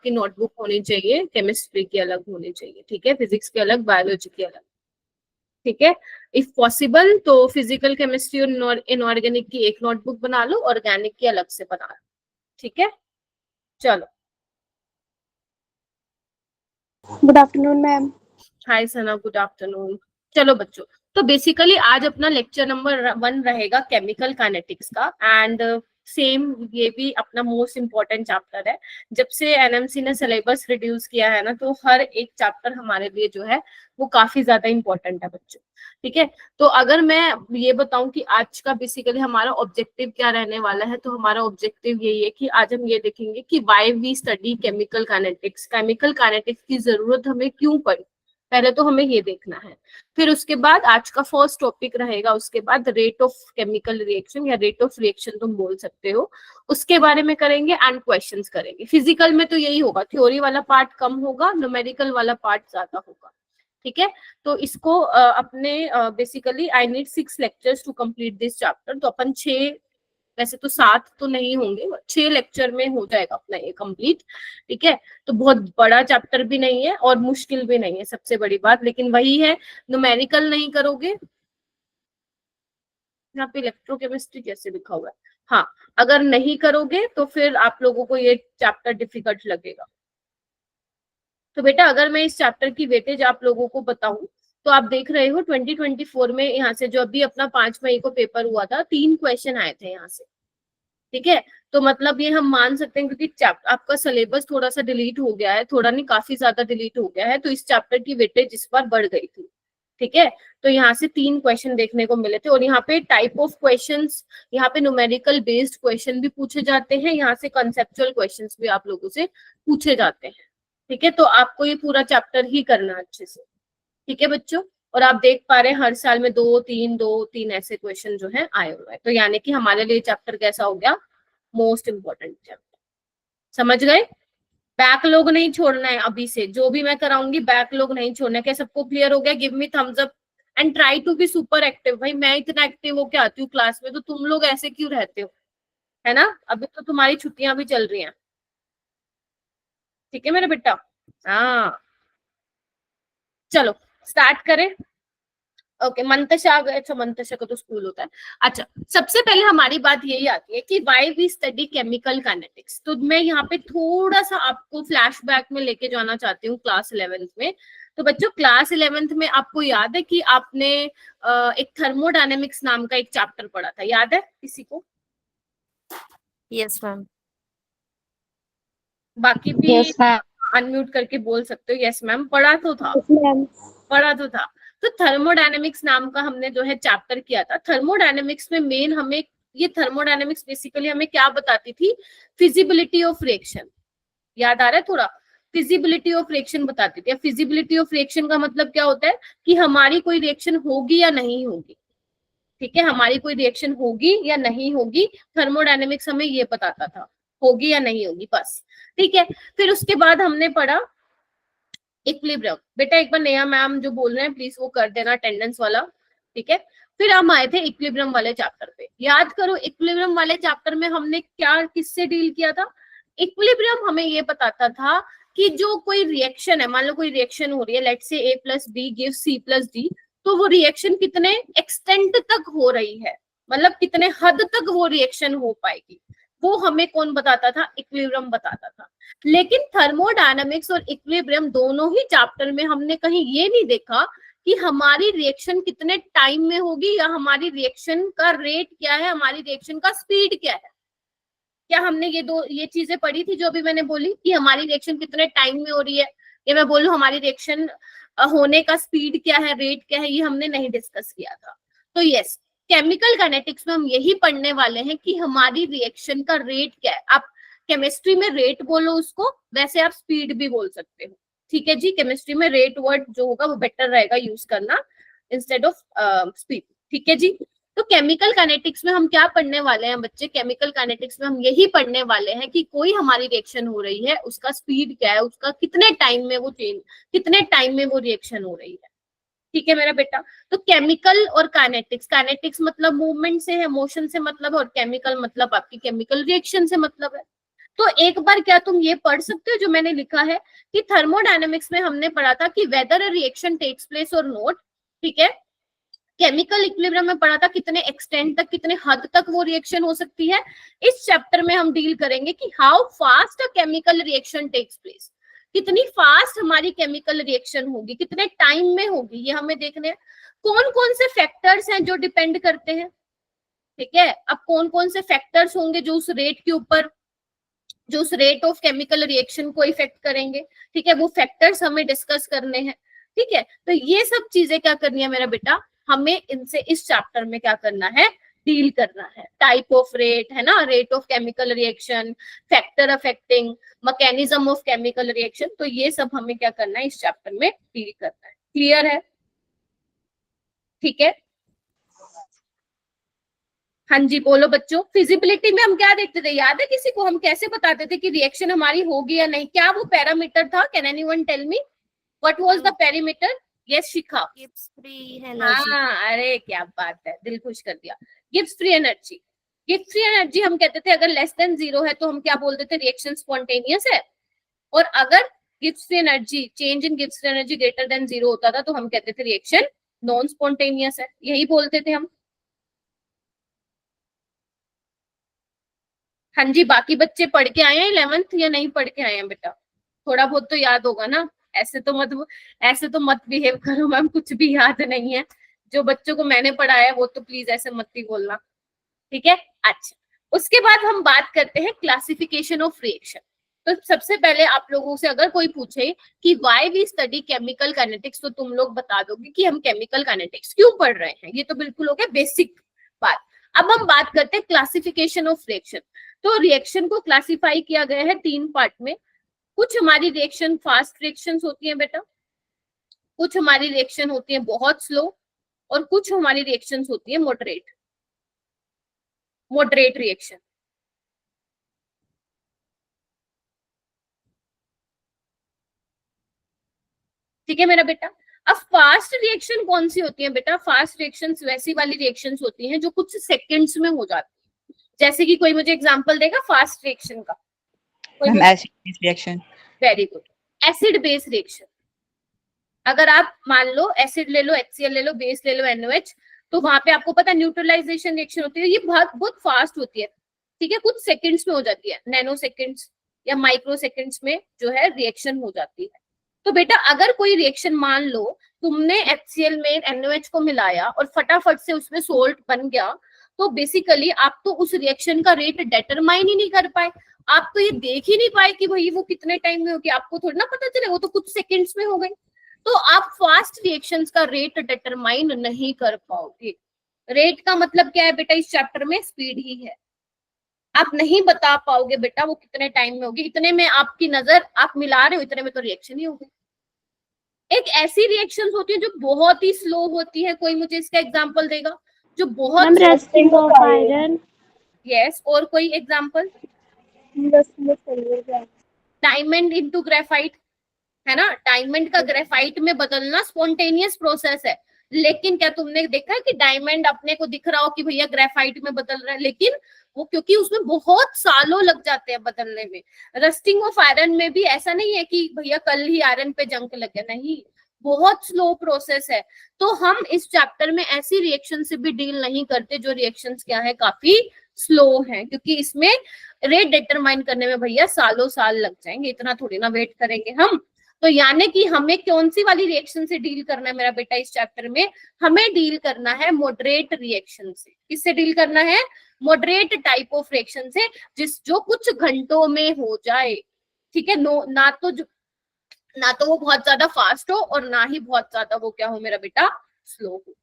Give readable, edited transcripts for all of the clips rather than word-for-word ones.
आपकी नोटबुक होनी चाहिए, केमिस्ट्री की अलग होनी चाहिए, ठीक है, फिजिक्स की अलग, बायोलॉजी की अलग, ठीक है। इफ पॉसिबल तो फिजिकल, केमिस्ट्री और इनऑर्गेनिक की एक नोटबुक बना लो, ऑर्गेनिक की अलग से बना लो, ठीक है। चलो, गुड आफ्टरनून मैम। हाय सना, गुड आफ्टरनून। चलो बच्चों, तो बेसिकली आज अपना लेक्चर नंबर 1 रहेगा केमिकल काइनेटिक्स का, एंड सेम ये भी अपना मोस्ट इम्पोर्टेंट चैप्टर है। जब से एनएमसी ने सिलेबस रिड्यूस किया है ना, तो हर एक चैप्टर हमारे लिए जो है वो काफी ज्यादा इम्पोर्टेंट है बच्चों, ठीक है। तो अगर मैं ये बताऊं कि आज का बेसिकली हमारा ऑब्जेक्टिव क्या रहने वाला है, तो हमारा ऑब्जेक्टिव यही है कि आज हम ये देखेंगे कि why we study chemical kinetics, chemical kinetics की जरूरत हमें क्यों पड़ी, पहले तो हमें ये देखना है। फिर उसके बाद आज का फर्स्ट टॉपिक रहेगा, उसके बाद रेट ऑफ केमिकल रिएक्शन या रेट ऑफ रिएक्शन तुम बोल सकते हो, उसके बारे में करेंगे एंड क्वेश्चंस करेंगे। फिजिकल में तो यही होगा, थ्योरी वाला पार्ट कम होगा, न्यूमेरिकल वाला पार्ट ज्यादा होगा, ठीक है। तो इसको अपने basically I need 6 lectures to complete this chapter, तो अपन 6, वैसे तो 7 तो नहीं होंगे, 6 लेक्चर में हो जाएगा अपना ये कंप्लीट, ठीक है। तो बहुत बड़ा चैप्टर भी नहीं है और मुश्किल भी नहीं है, सबसे बड़ी बात, लेकिन वही है, न्यूमेरिकल नहीं करोगे। यहाँ पे इलेक्ट्रोकेमिस्ट्री कैसे लिखा हुआ है, हाँ, अगर नहीं करोगे तो फिर आप लोगों को ये चैप्टर डिफिकल्ट लगेगा। तो बेटा अगर मैं इस चैप्टर की वेटेज आप लोगों को बताऊं, तो आप देख रहे हो 2024 में यहाँ से जो अभी अपना 5 मई को पेपर हुआ था, 3 क्वेश्चन आए थे यहाँ से, ठीक है। तो मतलब ये हम मान सकते हैं, क्योंकि आपका सिलेबस थोड़ा सा डिलीट हो गया है, थोड़ा नहीं काफी ज्यादा डिलीट हो गया है, तो इस चैप्टर की वेटेज इस बार बढ़ गई थी, ठीक है। तो यहाँ से 3 क्वेश्चन देखने को मिले थे, और यहाँ पे टाइप ऑफ क्वेश्चंस, यहाँ पे न्यूमेरिकल बेस्ड क्वेश्चन भी पूछे जाते हैं, यहाँ से कंसेप्चुअल क्वेश्चंस भी आप लोगों से पूछे जाते हैं, ठीक है। तो आपको ये पूरा चैप्टर ही करना है अच्छे से, ठीक है बच्चों। और आप देख पा रहे हैं हर साल में 2-3 ऐसे क्वेश्चन जो है आए हुए हैं, तो यानी कि हमारे लिए चैप्टर कैसा हो गया, मोस्ट इम्पोर्टेंट चैप्टर, समझ गए। बैकलॉग नहीं छोड़ना है, अभी से जो भी मैं कराऊंगी बैकलॉग नहीं छोड़ना है। क्या सबको क्लियर हो गया? Give me thumbs up and try to be super active. भाई मैं इतना एक्टिव होके आती हूँ क्लास में, तो तुम लोग ऐसे क्यों रहते हो, है ना। अभी तो तुम्हारी छुट्टियां भी चल रही हैं, ठीक है मेरा बेटा। हाँ, चलो स्टार्ट करें। ओके, मंतशा आ गए, अच्छा मंतशा का तो स्कूल होता है। अच्छा, सबसे पहले हमारी बात यही आती है कि why we study chemical kinetics. तो मैं यहाँ पे थोड़ा सा आपको फ्लैशबैक में लेके जाना चाहती हूँ क्लास 11th में। तो बच्चों क्लास 11th में आपको याद है कि आपने एक थर्मोडायनेमिक्स नाम का एक चैप्टर पढ़ा था, याद है किसी को? Yes ma'am. बाकी भी यस मैम। अनम्यूट करके बोल सकते हो, यस मैम, पढ़ा तो था, यस मैम। पढ़ा तो था। तो थर्मोडायनेमिक्स नाम का हमने जो है चैप्टर किया था। थर्मोडायनेमिक्स में मेन हमें, ये थर्मोडायनेमिक्स बेसिकली हमें क्या बताती थी, फिजिबिलिटी ऑफ रिएक्शन, याद आ रहा है थोड़ा, फिजिबिलिटी ऑफ रिएक्शन बताती थी। फिजिबिलिटी ऑफ रिएक्शन का मतलब क्या होता है कि हमारी कोई रिएक्शन होगी या नहीं होगी, ठीक है, हमारी कोई रिएक्शन होगी या नहीं होगी, थर्मोडायनेमिक्स हमें ये बताता था, होगी या नहीं होगी, बस, ठीक है। फिर उसके बाद हमने पढ़ा इक्विलिब्रियम। बेटा एक बार नया मैम जो बोल रहे हैं प्लीज वो कर देना अटेंडेंस वाला, ठीक है। फिर हम आए थे इक्विलिब्रियम वाले चैप्टर पे, याद करो इक्विलिब्रियम वाले चैप्टर में हमने क्या किससे डील किया था। इक्विलिब्रियम हमें ये बताता था कि जो कोई रिएक्शन है, मान लो कोई रिएक्शन हो रही है, let's say A + B gives C + D, तो वो रिएक्शन कितने एक्सटेंट तक हो रही है, मतलब कितने हद तक वो रिएक्शन हो पाएगी, वो हमें कौन बताता था, इक्विलिब्रियम बताता था। लेकिन थर्मोडायनामिक्स और इक्विलिब्रियम दोनों ही चैप्टर में हमने कहीं ये नहीं देखा कि हमारी रिएक्शन कितने टाइम में होगी, या हमारी रिएक्शन का रेट क्या है, हमारी रिएक्शन का स्पीड क्या है। क्या हमने ये चीजें पढ़ी थी जो अभी मैंने बोली कि हमारी रिएक्शन कितने टाइम में हो रही है, या मैं बोलूं हमारी रिएक्शन होने का स्पीड क्या है, रेट क्या है, ये हमने नहीं डिस्कस किया था। तो यस, केमिकल काइनेटिक्स में हम यही पढ़ने वाले हैं कि हमारी रिएक्शन का रेट क्या है। आप केमिस्ट्री में रेट बोलो उसको, वैसे आप स्पीड भी बोल सकते हो, ठीक है जी। केमिस्ट्री में रेट वर्ड जो होगा वो बेटर रहेगा यूज करना इंस्टेड ऑफ स्पीड, ठीक है जी। तो केमिकल काइनेटिक्स में हम क्या पढ़ने वाले हैं बच्चे, केमिकल काइनेटिक्स में हम यही पढ़ने वाले हैं कि कोई हमारी रिएक्शन हो रही है, उसका स्पीड क्या है, उसका कितने टाइम में वो चेंज, कितने टाइम में वो रिएक्शन हो रही है, ठीक है मेरा बेटा। तो केमिकल और काइनेटिक्स, काइनेटिक्स मतलब मूवमेंट से है, मोशन से मतलब है, और केमिकल मतलब आपकी केमिकल रिएक्शन से मतलब है। तो एक बार क्या तुम ये पढ़ सकते हो जो मैंने लिखा है कि थर्मोडायनेमिक्स में हमने पढ़ा था कि whether a reaction takes place और नॉट, ठीक है। केमिकल इक्विलिब्रियम में पढ़ा था कितने एक्सटेंड तक, कितने हद तक वो रिएक्शन हो सकती है। इस चैप्टर में हम डील करेंगे कि how fast a chemical reaction takes place, कितनी फास्ट हमारी केमिकल रिएक्शन होगी, कितने टाइम में होगी, ये हमें देखने हैं। कौन कौन से फैक्टर्स हैं जो डिपेंड करते हैं, ठीक है। अब कौन कौन से फैक्टर्स होंगे जो उस रेट के ऊपर, जो उस रेट ऑफ केमिकल रिएक्शन को इफेक्ट करेंगे, ठीक है, वो फैक्टर्स हमें डिस्कस करने हैं, ठीक है। तो ये सब चीजें क्या करनी है मेरा बेटा, हमें इनसे इस चैप्टर में क्या करना है, डील करना है। टाइप ऑफ रेट है ना, rate of chemical reaction, factor affecting, mechanism of chemical reaction, तो ये सब हमें क्या करना है इस चैप्टर में डील करना है। क्लियर है, ठीक है। हाँ जी बोलो बच्चों। फिजिबिलिटी में हम क्या देखते थे, याद है किसी को, हम कैसे बताते थे कि रिएक्शन हमारी होगी या नहीं, क्या वो पैरामीटर था, can anyone tell me what was the parameter? Yes Shikha. Gibbs free energy. हाँ अरे क्या बात है, दिल खुश कर दिया। Gibbs free energy, Gibbs free energy हम कहते थे अगर लेस देन 0 है तो हम क्या बोलते थे, रिएक्शन स्पॉन्टेनियस है। और अगर Gibbs free energy, change in Gibbs free energy greater than 0 होता था तो हम कहते थे रिएक्शन नॉन स्पॉन्टेनियस है, यही बोलते थे हम। हाँ जी, बाकी बच्चे पढ़ के आए हैं 11th या नहीं पढ़ के आए हैं बेटा? थोड़ा बहुत तो याद होगा ना, ऐसे तो मत बिहेव करो मैम, कुछ भी याद नहीं है। जो बच्चों को मैंने पढ़ाया वो तो प्लीज ऐसे मत ही बोलना, ठीक है। अच्छा, उसके बाद हम बात करते हैं क्लासिफिकेशन ऑफ रिएक्शन। तो सबसे पहले आप लोगों से अगर कोई पूछे कि why we study chemical kinetics, तो तुम लोग बता दोगे कि हम केमिकल काइनेटिक्स क्यों पढ़ रहे हैं। ये तो बिल्कुल हो गया बेसिक बात। अब हम बात करते हैं क्लासिफिकेशन ऑफ रिएक्शन। तो रिएक्शन को क्लासिफाई किया गया है 3 पार्ट में। कुछ हमारी रिएक्शन फास्ट रिएक्शंस होती हैं बेटा, कुछ हमारी रिएक्शन होती है बहुत स्लो, और कुछ हमारी रिएक्शंस होती है मॉडरेट रिएक्शन। ठीक है मेरा बेटा। अब फास्ट रिएक्शन कौन सी होती है बेटा? फास्ट रिएक्शंस वैसी वाली रिएक्शंस होती हैं जो कुछ सेकंड्स में हो जाती है। जैसे कि कोई मुझे एग्जांपल देगा फास्ट रिएक्शन का? Ma'am acid base reaction. Very good, acid base reaction. अगर आप मान लो एसिड ले लो, HCl ले लो, बेस ले लो NOH, तो वहां पे आपको पता है न्यूट्रलाइजेशन रिएक्शन होती है, ये बहुत फास्ट होती है, ठीक है, कुछ सेकंड्स में हो जाती है, नैनो सेकंड्स या माइक्रो सेकंड्स में जो है रिएक्शन हो जाती है। तो बेटा अगर कोई रिएक्शन मान लो तुमने HCl में NOH को मिलाया और फटाफट से उसमें सोल्ट बन गया, तो बेसिकली आप तो उस रिएक्शन का रेट डिटरमाइन ही नहीं कर पाए, आप तो ये देख ही नहीं पाए कि भाई वो कितने टाइम में होगी, आपको थोड़ी ना पता चले, वो तो कुछ सेकंड्स में हो गई। तो आप फास्ट रिएक्शंस का रेट डिटरमाइन नहीं कर पाओगे। रेट का मतलब क्या है बेटा इस चैप्टर में? स्पीड ही है। आप नहीं बता पाओगे बेटा वो कितने टाइम में होगी, इतने में आपकी नजर आप मिला रहे हो, इतने में तो रिएक्शन ही होगी। एक ऐसी रिएक्शंस होती है जो बहुत ही स्लो होती है, कोई मुझे इसका एग्जांपल देगा जो बहुत रस्टिंग ऑफ आयरन। यस, और कोई एग्जांपल? डायमंड इनटू ग्रेफाइट, है ना, डायमंड का ग्रेफाइट में बदलना स्पॉन्टेनियस प्रोसेस है। लेकिन क्या तुमने देखा है कि डायमंड अपने को दिख रहा हो कि भैया ग्रेफाइट में बदल रहा है, लेकिन वो क्योंकि उसमें बहुत सालों लग जाते हैं बदलने में। रस्टिंग ऑफ आयरन में भी ऐसा नहीं है कि भैया कल ही आयरन पे जंग लगे, नहीं, बहुत स्लो प्रोसेस है। तो हम इस चैप्टर में ऐसी रिएक्शन से भी डील नहीं करते जो रिएक्शंस क्या है, काफी स्लो हैं, क्योंकि इसमें रेट डिटरमाइन करने में भैया सालों साल लग जाएंगे, इतना थोड़ी ना वेट करेंगे हम। तो यानी कि हमें कौन सी वाली रिएक्शन से डील करना है मेरा बेटा इस चैप्टर में? हमें डील करना है मॉडरेट रिएक्शन से। किससे डील करना है? मॉडरेट टाइप ऑफ रिएक्शन से, जो कुछ घंटों में हो जाए, ठीक है। ना तो वो बहुत ज्यादा फास्ट हो और ना ही बहुत ज्यादा वो क्या हो मेरा बेटा, स्लो हो।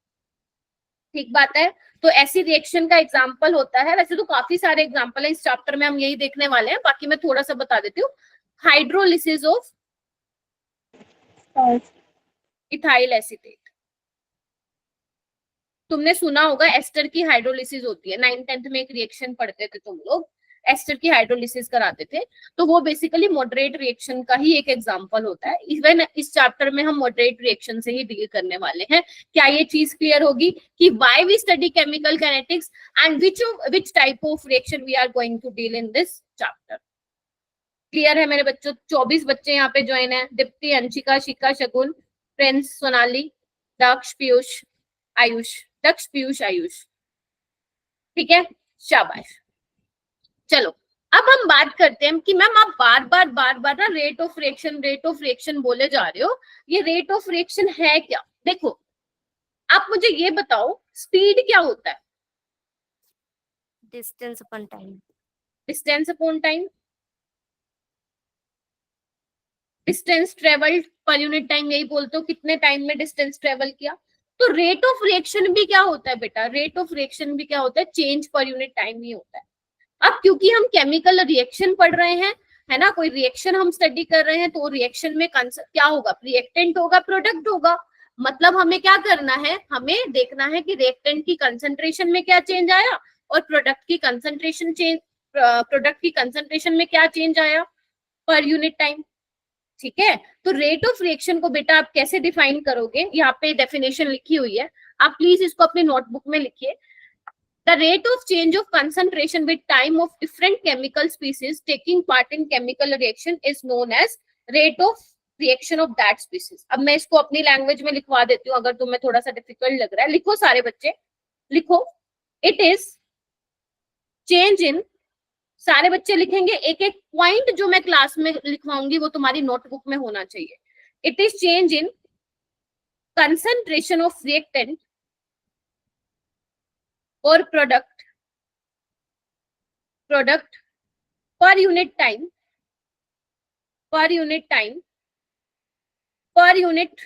ठीक बात है। तो ऐसी रिएक्शन का एग्जाम्पल होता है, वैसे तो काफी सारे एग्जाम्पल है इस चैप्टर में, हम यही देखने वाले हैं, बाकी मैं थोड़ा सा बता देती हूँ। हाइड्रोलिसिस ऑफ इथाइल एसीटेट, तुमने सुना होगा एस्टर की हाइड्रोलिसिस होती है, 9th-10th में एक रिएक्शन पढ़ते थे तुम लोग, एस्टर की हाइड्रोलिसिस कराते थे, तो वो बेसिकली मॉडरेट रिएक्शन का ही एक एग्जांपल होता है। इवन इस चैप्टर में हम मॉडरेट रिएक्शन से ही डील करने वाले हैं। क्या ये चीज क्लियर होगी कि why we study chemical kinetics and which type of reaction we are going to deal in this chapter? Clear है मेरे बच्चों? 24 बच्चे यहाँ पे ज्वाइन है, दीप्ति, अंशिका, शिका, शगुन, प्रिंस, सोनाली, दक्ष, पीयूष, आयुष, दक्ष, पीयूष, आयुष। ठीक है, शाबाश। चलो अब हम बात करते हैं कि मैम आप बार बार ना रेट ऑफ रिएक्शन बोले जा रहे हो, ये रेट ऑफ रिएक्शन है क्या? देखो आप मुझे ये बताओ, स्पीड क्या होता है? Distance upon time. Distance upon time, distance travelled पर यूनिट टाइम, यही बोलते हो कितने टाइम में डिस्टेंस ट्रेवल किया। तो रेट ऑफ रिएक्शन भी क्या होता है बेटा? रेट ऑफ रिएक्शन भी क्या होता है? चेंज पर यूनिट टाइम ही होता है। अब क्योंकि हम केमिकल रिएक्शन पढ़ रहे हैं, है ना, कोई रिएक्शन हम स्टडी कर रहे हैं, तो रिएक्शन में क्या होगा? रिएक्टेंट होगा, प्रोडक्ट होगा। मतलब हमें क्या करना है? हमें देखना है कि रिएक्टेंट की कंसंट्रेशन में क्या चेंज आया और प्रोडक्ट की कंसंट्रेशन में क्या चेंज आया पर यूनिट टाइम। ठीक है, तो रेट ऑफ रिएक्शन को बेटा आप कैसे डिफाइन करोगे? यहाँ पे डेफिनेशन लिखी हुई है, आप प्लीज इसको अपनी नोटबुक में लिखिए। The rate of change of concentration with time of different chemical species taking part in chemical reaction is known as rate of reaction of that species. अब मैं इसको अपनी लैंग्वेज में लिखवा देती हूँ, अगर तुम्हें थोड़ा सा डिफिकल्ट लग रहा है। लिखो सारे बच्चे, लिखो। इट इज चेंज इन, सारे बच्चे लिखेंगे, एक एक पॉइंट जो मैं क्लास में लिखवाऊंगी वो तुम्हारी नोटबुक में होना चाहिए। It is change in concentration of reactant और product per unit time per unit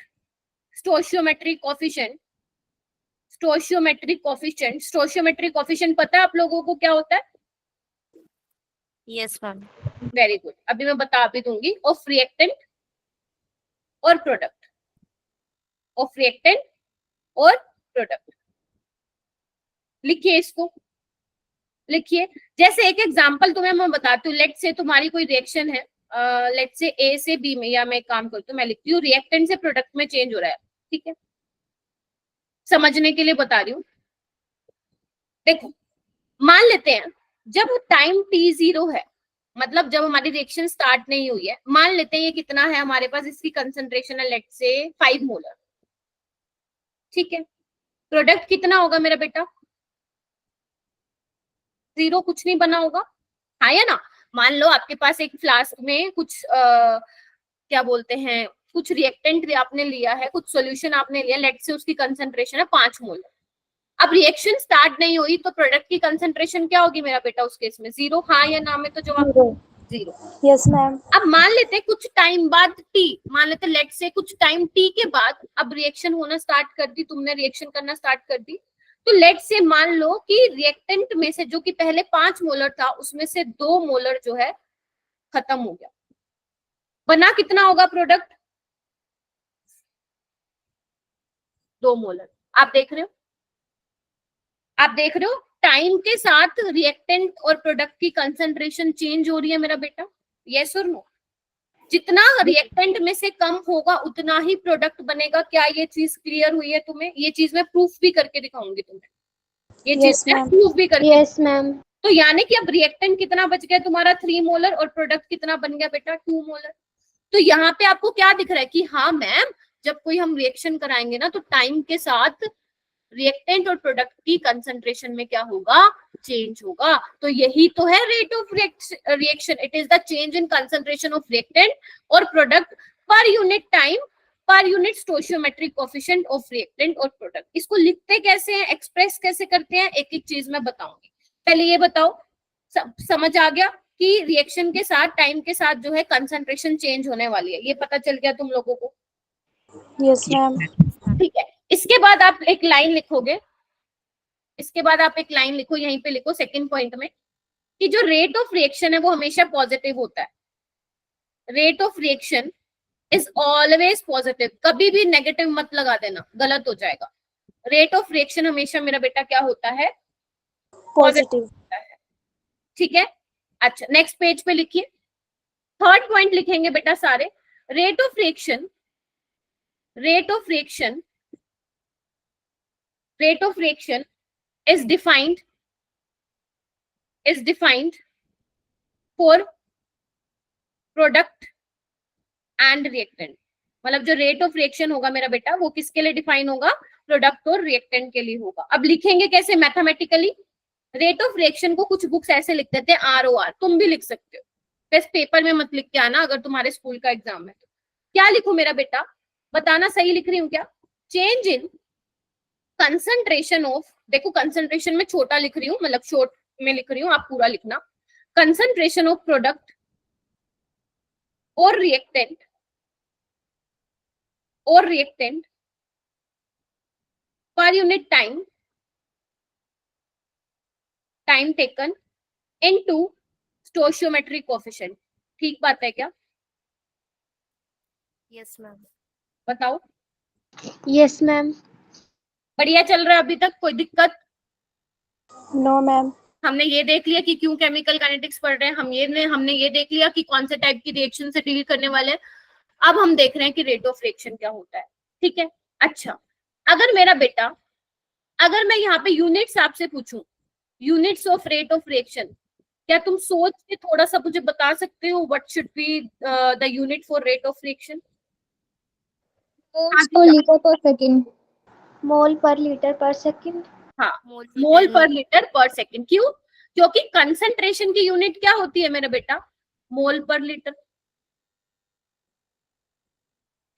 stoichiometric coefficient पता है आप लोगों को क्या होता है? Yes ma'am. वेरी गुड, अभी मैं बता भी दूंगी। ऑफ रिएक्टेंट और प्रोडक्ट, लिखिए इसको, लिखिए। जैसे एक एग्जांपल तुम्हें मैं बताती हूँ, लेट से तुम्हारी कोई रिएक्शन है, लेट से ए से बी में, या मैं एक काम करती हूँ, मैं लिखती हूँ रिएक्टेंट से प्रोडक्ट में चेंज हो रहा है। ठीक है, समझने के लिए बता रही हूँ। देखो मान लेते हैं जब टाइम t0 है, मतलब जब हमारी रिएक्शन स्टार्ट नहीं हुई है, मान लेते हैं ये कितना है हमारे पास, इसकी कंसंट्रेशन है लेट से 5 मोलर। ठीक है, प्रोडक्ट कितना होगा मेरा बेटा? 0, कुछ नहीं बना होगा, हाँ या ना? मान लो आपके पास एक फ्लास्क में कुछ क्या बोलते हैं, कुछ रिएक्टेंट आपने लिया है, कुछ सॉल्यूशन आपने लिया, लेट से उसकी कंसंट्रेशन है 5 मोलर। अब रिएक्शन स्टार्ट नहीं हुई तो प्रोडक्ट की कंसंट्रेशन क्या होगी मेरा बेटा उस केस में? 0, हाँ या ना में तो जवाब 0। Yes ma'am. अब मान लेते कुछ टाइम बाद टी, मान लेते लेट से कुछ टाइम टी के बाद अब रिएक्शन होना स्टार्ट कर दी, तुमने रिएक्शन करना स्टार्ट कर दी, तो लेट से मान लो कि रिएक्टेंट में से जो कि पहले 5 मोलर था उसमें से 2 मोलर जो है खत्म हो गया, बना कितना होगा प्रोडक्ट? 2 मोलर। आप देख रहे हो टाइम के साथ रिएक्टेंट और प्रोडक्ट की कंसंट्रेशन चेंज हो रही है मेरा बेटा, यस और नो? जितना रिएक्टेंट में से कम होगा उतना ही प्रोडक्ट बनेगा। क्या ये चीज क्लियर हुई है तुम्हें? ये चीज मैं प्रूफ भी करके दिखाऊंगी तुम्हें, ये चीज मैं प्रूफ भी करके। Yes ma'am. तो यानी कि अब रिएक्टेंट कितना बच गया तुम्हारा? 3 मोलर, और प्रोडक्ट कितना बन गया बेटा? 2 मोलर। तो यहाँ पे आपको क्या दिख रहा है कि हाँ मैम, जब कोई हम रिएक्शन कराएंगे ना तो टाइम के साथ रिएक्टेंट और प्रोडक्ट की कंसंट्रेशन में क्या होगा? चेंज होगा। तो यही तो है rate of reaction. It is the change in concentration of reactant और product per unit time per unit stoichiometric coefficient of reactant और प्रोडक्ट। इसको लिखते कैसे हैं, एक्सप्रेस कैसे करते हैं, एक एक चीज मैं बताऊंगी। पहले ये बताओ, समझ आ गया कि रिएक्शन के साथ टाइम के साथ जो है कंसंट्रेशन चेंज होने वाली है, ये पता चल गया तुम लोगों को? Yes ma'am. ठीक है, इसके बाद आप एक लाइन लिखोगे, इसके बाद आप एक लाइन लिखो, यहीं पे लिखो सेकंड पॉइंट में, कि जो रेट ऑफ रिएक्शन है वो हमेशा पॉजिटिव होता है। Rate of reaction is always positive, कभी भी नेगेटिव मत लगा देना, गलत हो जाएगा। रेट ऑफ रिएक्शन हमेशा मेरा बेटा क्या होता है? पॉजिटिव होता है। ठीक है, अच्छा नेक्स्ट पेज पे लिखिए, थर्ड पॉइंट लिखेंगे बेटा सारे। Rate of reaction is defined for product and reactant, मतलब जो रेट ऑफ रिएक्शन होगा मेरा बेटा वो किसके लिए डिफाइन होगा, प्रोडक्ट और रिएक्टेंट के लिए होगा। अब लिखेंगे कैसे मैथमेटिकली, रेट ऑफ रिएक्शन को कुछ बुक्स ऐसे लिख देते हैं ROR, तुम भी लिख सकते हो, बस पेपर में मत लिख के आना अगर तुम्हारे स्कूल का एग्जाम है तो। क्या लिखो मेरा बेटा, बताना सही लिख रही हूँ क्या, चेंज इन कंसंट्रेशन ऑफ, देखो कंसंट्रेशन में छोटा लिख रही हूँ, मतलब शॉर्ट में लिख रही हूँ, आप पूरा लिखना, कंसंट्रेशन ऑफ प्रोडक्ट और reactant per unit time taken into stoichiometric coefficient. ठीक बात है क्या, यस मैम। बताओ। Yes ma'am. बढ़िया चल रहा है अभी तक, कोई दिक्कत? No ma'am. हमने ये देख लिया कि क्यों केमिकल काइनेटिक्स पढ़ रहे हैं, हमने ये देख लिया कि कौन से टाइप की रिएक्शन से डील करने वाले हैं। अब हम देख रहे हैं कि रेट ऑफ रिएक्शन क्या होता है, ठीक है। अच्छा, अगर मेरा बेटा, अगर मैं यहाँ पे यूनिट्स आपसे पूछूं, units of rate of reaction, क्या तुम सोच के थोड़ा सा मुझे बता सकते हो what should be the unit for rate of reaction? Litre पर सेकंड। मोल पर लीटर पर सेकंड। हाँ, मोल पर लीटर पर सेकंड। क्यों? क्योंकि कंसंट्रेशन की यूनिट क्या होती है मेरा बेटा, मोल पर लीटर,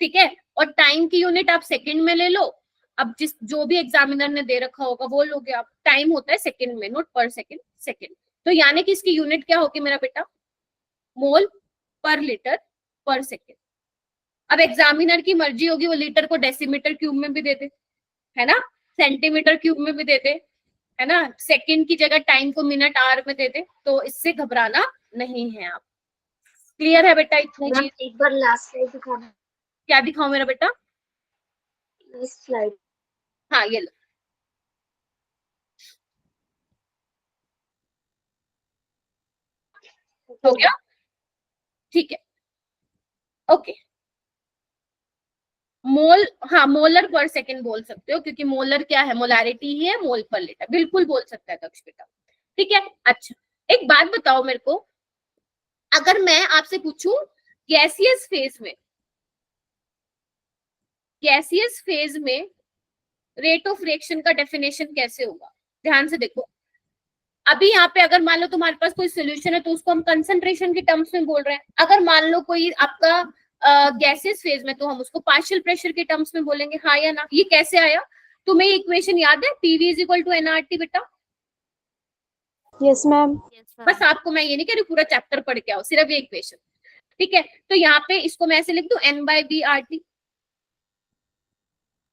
ठीक है। और टाइम की यूनिट आप सेकंड में ले लो। अब जो भी एग्जामिनर ने दे रखा होगा वो लोगे आप, टाइम होता है सेकंड में, नोट पर सेकंड, सेकंड। तो यानी कि इसकी यूनिट क्या होगी मेरा बेटा, मोल पर लीटर पर सेकंड। अब एग्जामिनर की मर्जी होगी, वो लीटर को डेसीमीटर क्यूब में भी दे दे, है ना, सेंटीमीटर क्यूब में भी दे दे, है ना, सेकंड की जगह टाइम को मिनट आर में दे दे, तो इससे घबराना नहीं है आप। क्लियर है बेटा इतनी चीज? एक बार लास्ट स्लाइड दिखाना। क्या दिखाऊं मेरा बेटा? स्लाइड। हाँ ये लो, हो गया, ठीक है, ओके। मोल, हाँ मोलर पर सेकंड बोल सकते हो, क्योंकि मोलर क्या है, मोलैरिटी ही है, मोल पर लीटर, बिल्कुल बोल सकता है दक्ष बेटा, ठीक है। अच्छा, एक बात बताओ मेरे को, अगर मैं आपसे पूछूं गैसियस फेज में रेट ऑफ रिएक्शन का डेफिनेशन कैसे होगा, ध्यान से देखो। अभी यहाँ पे अगर मान लो तुम्हारे पास कोई सोल्यूशन है तो उसको हम कंसंट्रेशन के टर्म्स में बोल रहे हैं। अगर मान लो कोई आपका गैसेस फेज में, तो हम उसको पार्शियल प्रेशर के टर्म्स में बोलेंगे, हाँ या ना। ये कैसे आया, तुम्हें इक्वेशन याद है, PV = nRT बेटा? Yes ma'am. बस आपको मैं ये नहीं कह रही पूरा चैप्टर पढ़ के आओ, सिर्फ ये इक्वेशन, ठीक है। तो यहाँ पे इसको मैं ऐसे लिख दूं, N/V/RT,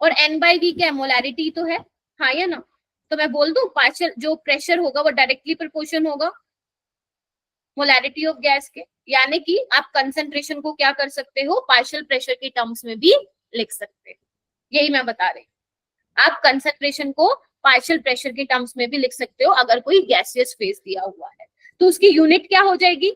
और N/V क्या है, मोलैरिटी तो है, हाँ या ना। तो मैं बोल दूं पार्शियल जो प्रेशर होगा वो डायरेक्टली प्रोपोर्शन होगा मोलैरिटी ऑफ गैस के, यानी कि आप कंसंट्रेशन को क्या कर सकते हो, पार्शियल प्रेशर के टर्म्स में भी लिख सकते हो। यही मैं बता रही हूँ, आप कंसंट्रेशन को पार्शियल प्रेशर के टर्म्स में भी लिख सकते हो अगर कोई गैसियस फेज दिया हुआ है। तो उसकी यूनिट क्या हो जाएगी,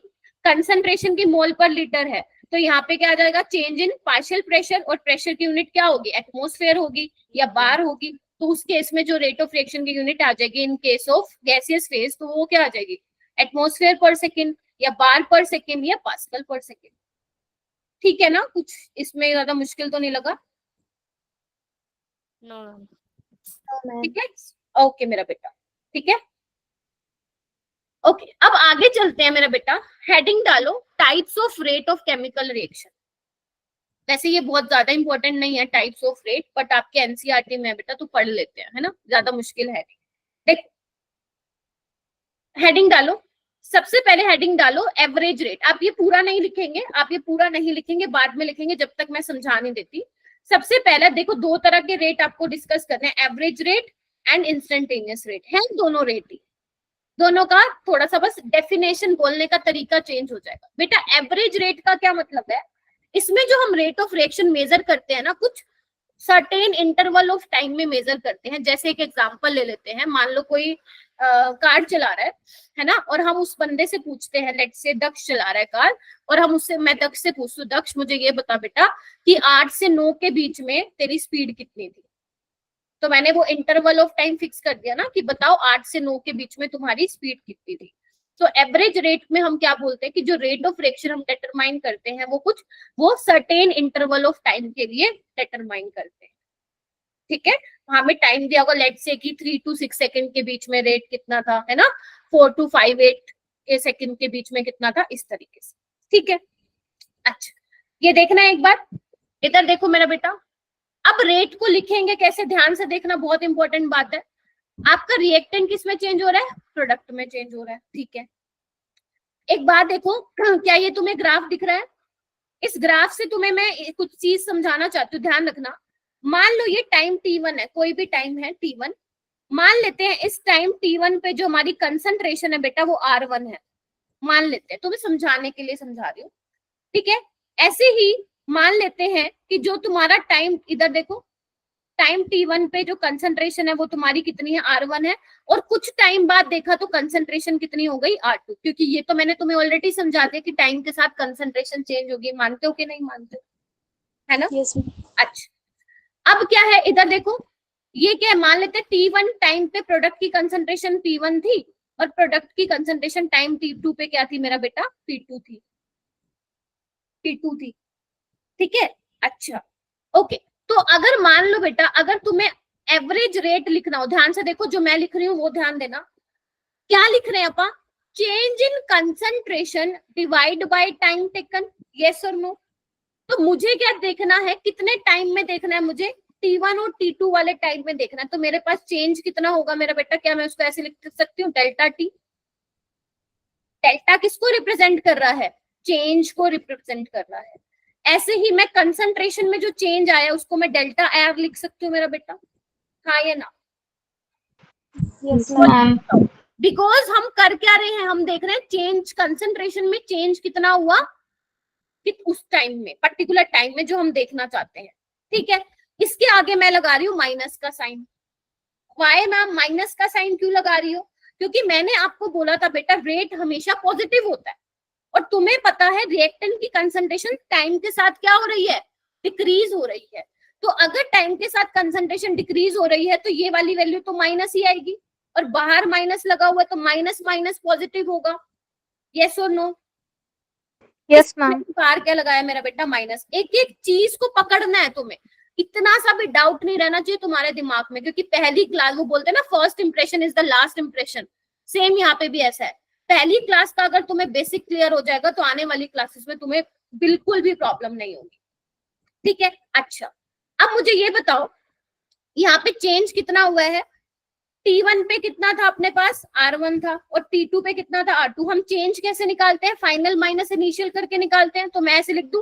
कंसंट्रेशन की मोल पर लीटर है, तो यहाँ पे क्या आ जाएगा, चेंज इन पार्शियल प्रेशर, और प्रेशर की यूनिट क्या होगी, एटमॉस्फेयर होगी या बार होगी। तो उस केस में जो रेट ऑफ रिएक्शन की यूनिट आ जाएगी इन केस ऑफ गैसियस फेज, तो वो क्या आ जाएगी, एटमॉस्फेयर पर सेकेंड या बार पर सेकेंड या पास्कल पर सेकेंड। ठीक है ना, कुछ इसमें ज्यादा मुश्किल तो नहीं लगा? ठीक है, ओके मेरा बेटा, ठीक है, ओके। अब आगे चलते हैं मेरा बेटा, हेडिंग डालो, types of rate of chemical reaction. वैसे ये बहुत ज्यादा इंपॉर्टेंट नहीं है टाइप्स ऑफ रेट, बट आपके एनसीईआरटी में बेटा तो पढ़ लेते हैं, है ना, ज्यादा मुश्किल है। देख, हेडिंग डालो, सबसे पहले हेडिंग डालो एवरेज रेट। आप ये पूरा नहीं लिखेंगे, बाद में लिखेंगे जब तक मैं समझा नहीं देती। सबसे पहले देखो, दो तरह के रेट आपको डिस्कस करने हैं, average rate and instantaneous rate है, दोनों रेट ही। दोनों का थोड़ा सा बस डेफिनेशन बोलने का तरीका चेंज हो जाएगा। बेटा एवरेज रेट का क्या मतलब है, इसमें जो हम रेट ऑफ रिएक्शन मेजर करते हैं ना, कुछ सर्टेन इंटरवल ऑफ टाइम में मेजर करते हैं। जैसे एक एग्जांपल ले लेते हैं, मान लो कोई कार चला रहा है ना, और हम उस बंदे से पूछते हैं, लेट्स से दक्ष चला रहा है कार, और मैं दक्ष से पूछूं, दक्ष मुझे ये बता बेटा कि 8 से 9 के बीच में तेरी स्पीड कितनी थी। तो मैंने वो इंटरवल ऑफ टाइम फिक्स कर दिया ना कि बताओ 8 से 9 के बीच में तुम्हारी स्पीड कितनी थी। तो एवरेज रेट में हम क्या बोलते हैं कि जो रेट ऑफ रिएक्शन हम डिटरमाइन करते हैं वो सर्टेन इंटरवल ऑफ टाइम के लिए डिटरमाइन करते हैं, ठीक है। हमें टाइम दिया होगा लेट से कि 3 to 6 सेकंड के बीच में रेट कितना था, है ना, 4 to 5 8 के सेकंड के बीच में कितना था, इस तरीके से, ठीक है। अच्छा, ये देखना है एक बार, इधर देखो मेरा बेटा। अब रेट को लिखेंगे कैसे, ध्यान से देखना, बहुत इंपॉर्टेंट बात है। आपका रिएक्टेंट किस में चेंज हो रहा है, प्रोडक्ट में चेंज हो रहा है, ठीक है। एक बात देखो, क्या ये तुम्हें ग्राफ दिख रहा है? इस ग्राफ से तुम्हें मैं कुछ चीज समझाना चाहती हूँ, ध्यान रखना। मान लो ये टाइम t1 है, कोई भी टाइम है t1, मान लेते हैं इस टाइम t1 पे जो हमारी कंसंट्रेशन है बेटा वो r1 है, मान लेते हैं, तुम्हें समझाने के लिए समझा रही हूँ, ठीक है। ऐसे ही मान लेते हैं कि जो तुम्हारा टाइम, इधर देखो, टाइम t1 पे जो कंसंट्रेशन है वो तुम्हारी कितनी है, r1 है, और कुछ टाइम बाद देखा तो कंसंट्रेशन कितनी हो गई, r2, क्योंकि ये तो मैंने तुम्हें ऑलरेडी समझा दिया कि टाइम के साथ कंसंट्रेशन चेंज होगी, मानते हो कि नहीं मानते हो, है ना? Yes, ma'am. अच्छा, अब क्या है, इधर देखो, ये क्या है, मान लेते हैं t1 टाइम पे प्रोडक्ट की कंसंट्रेशन p1 थी और प्रोडक्ट की कंसंट्रेशन टाइम t2 पे क्या थी मेरा बेटा, p2 थी, ठीक है। अच्छा, ओके, तो अगर मान लो बेटा, अगर तुम्हें एवरेज रेट लिखना हो, ध्यान से देखो, जो मैं लिख रही हूँ वो ध्यान देना, क्या लिख रहे हैं अपा, change in concentration divide by time taken, yes और नो। तो मुझे क्या देखना है, कितने टाइम में देखना है मुझे, t1 और t2 वाले टाइम में देखना है। तो मेरे पास चेंज कितना होगा मेरा बेटा, क्या मैं उसको ऐसे लिख सकती हूँ, डेल्टा टी। डेल्टा किसको रिप्रेजेंट कर रहा है, चेंज को रिप्रेजेंट कर रहा है। ऐसे ही मैं कंसंट्रेशन में जो चेंज आया उसको मैं डेल्टा आर लिख सकती हूँ मेरा बेटा, हाँ या ना? Yes, ma'am. बिकॉज हम कर क्या रहे हैं, हम देख रहे हैं चेंज, कंसंट्रेशन में चेंज कितना हुआ कि उस टाइम में, पर्टिकुलर टाइम में जो हम देखना चाहते हैं, ठीक है। इसके आगे मैं लगा रही हूँ माइनस का साइन। वाई मैम माइनस का साइन क्यों लगा रही हो? क्योंकि मैंने आपको बोला था बेटा रेट हमेशा पॉजिटिव होता है, और तुम्हें पता है रिएक्टेंट की कंसंट्रेशन टाइम के साथ क्या हो रही है, डिक्रीज हो रही है। तो अगर टाइम के साथ कंसंट्रेशन डिक्रीज हो रही है तो ये वाली वैल्यू तो माइनस ही आएगी, और बाहर माइनस लगा हुआ है तो माइनस माइनस पॉजिटिव होगा, यस और नो? Yes, ma'am. बाहर क्या लगाया मेरा बेटा, माइनस। एक एक चीज को पकड़ना है तुम्हें, इतना सा भी डाउट नहीं रहना चाहिए तुम्हारे दिमाग में, क्योंकि पहली क्लास, वो बोलते हैं ना first impression is the last impression, same यहाँ पे भी ऐसा है। पहली क्लास का अगर तुम्हें बेसिक क्लियर हो जाएगा तो आने वाली क्लासेस में तुम्हें बिल्कुल भी प्रॉब्लम नहीं होगी, ठीक है। अच्छा, अब मुझे ये बताओ, यहाँ पे चेंज कितना हुआ है, t1 पे कितना था अपने पास, r1 था, और t2 पे कितना था, r2। हम चेंज कैसे निकालते हैं, फाइनल माइनस इनिशियल करके निकालते हैं। तो मैं ऐसे लिख दूं,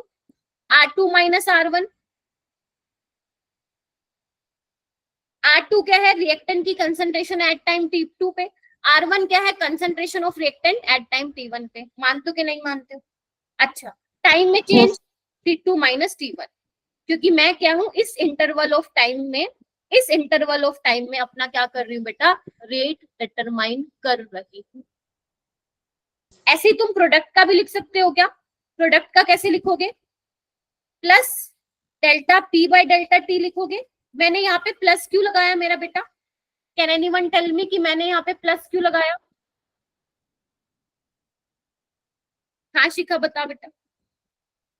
r2 माइनस r1। r2 क्या है, रिएक्टेंट की कंसंट्रेशन एट टाइम t2 पे, r1 क्या है, concentration of reactant at time t1 पे। मानते हो कि नहीं मानते हो? अच्छा, टाइम में चेंज t2 माइनस t1, क्योंकि मैं क्या हूं, इस इंटरवल ऑफ टाइम में, इस इंटरवल ऑफ टाइम में अपना क्या कर रही हूँ बेटा, रेट डिटरमाइन कर रही हूँ। ऐसे ही तुम प्रोडक्ट का भी लिख सकते हो क्या, प्रोडक्ट का कैसे लिखोगे, plus delta P bye delta T लिखोगे। मैंने यहाँ पे प्लस क्यों लगाया मेरा बेटा, कैन एनीवन टेल मी कि मैंने यहाँ पे प्लस क्यों लगाया? हाँ शिखा बता बेटा।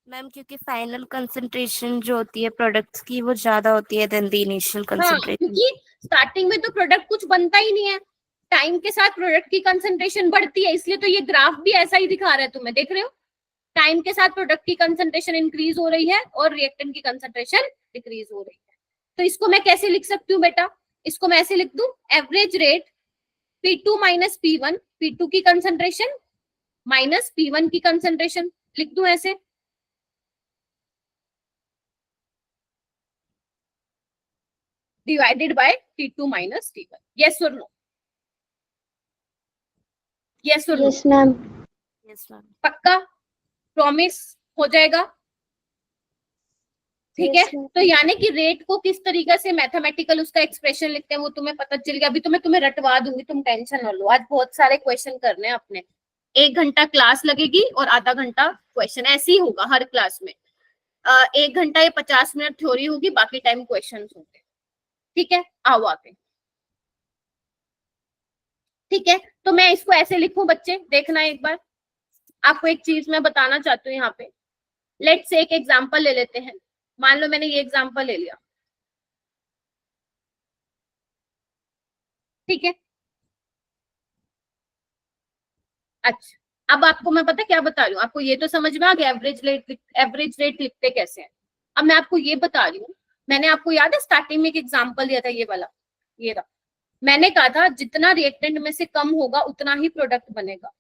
मैम क्योंकि फाइनल कंसंट्रेशन जो होती है प्रोडक्ट्स की वो ज्यादा होती है देन द इनिशियल हाँ, कंसंट्रेशन। क्योंकि स्टार्टिंग में तो प्रोडक्ट कुछ बनता ही नहीं है, टाइम के साथ प्रोडक्ट की कंसंट्रेशन बढ़ती है, इसलिए तो ये ग्राफ भी ऐसा ही दिखा रहा है तुम्हें, देख रहे हो, टाइम के साथ प्रोडक्ट की कंसंट्रेशन इंक्रीज हो रही है और रिएक्टेंट की कंसंट्रेशन डिक्रीज हो रही है। तो इसको मैं कैसे लिख सकती हूँ बेटा, इसको मैं ऐसे लिख दूं, average rate P2 minus P1, P2 की कंसंट्रेशन माइनस P1 की कंसंट्रेशन, लिख दूं ऐसे। Divided by T2 minus T1, yes और नो? यस और no? Yes, ma'am. Yes ma'am. पक्का, प्रॉमिस हो जाएगा, ठीक है। Yes, ma'am. तो यानी कि रेट को किस तरीके से मैथमेटिकल उसका एक्सप्रेशन लिखते हैं वो तुम्हें पता चल गया। अभी तो मैं तुम्हें रटवा दूंगी, तुम टेंशन न लो, आज बहुत सारे क्वेश्चन करने हैं अपने। 1 घंटा क्लास लगेगी और आधा घंटा क्वेश्चन, ऐसे ही होगा हर क्लास में। 1 घंटा या 50 मिनट थ्योरी होगी, बाकी टाइम क्वेश्चन होंगे, ठीक है। आओ आगे, ठीक है, तो मैं इसको ऐसे लिखूं बच्चे, देखना एक बार, आपको एक चीज मैं बताना चाहती हूँ यहाँ पे। लेट्स से एक एग्जांपल ले लेते हैं, मान लो मैंने ये एग्जांपल ले लिया, ठीक है। अच्छा, अब आपको मैं पता क्या बता रही हूँ, आपको ये तो समझ में आ गया एवरेज रेट लिखते कैसे हैं। अब मैं आपको ये बता रही हूँ, मैंने आपको याद है स्टार्टिंग में एक एग्जांपल दिया था, ये वाला, ये रहा। मैंने कहा था जितना रिएक्टेंट में से कम होगा उतना ही प्रोडक्ट बनेगा,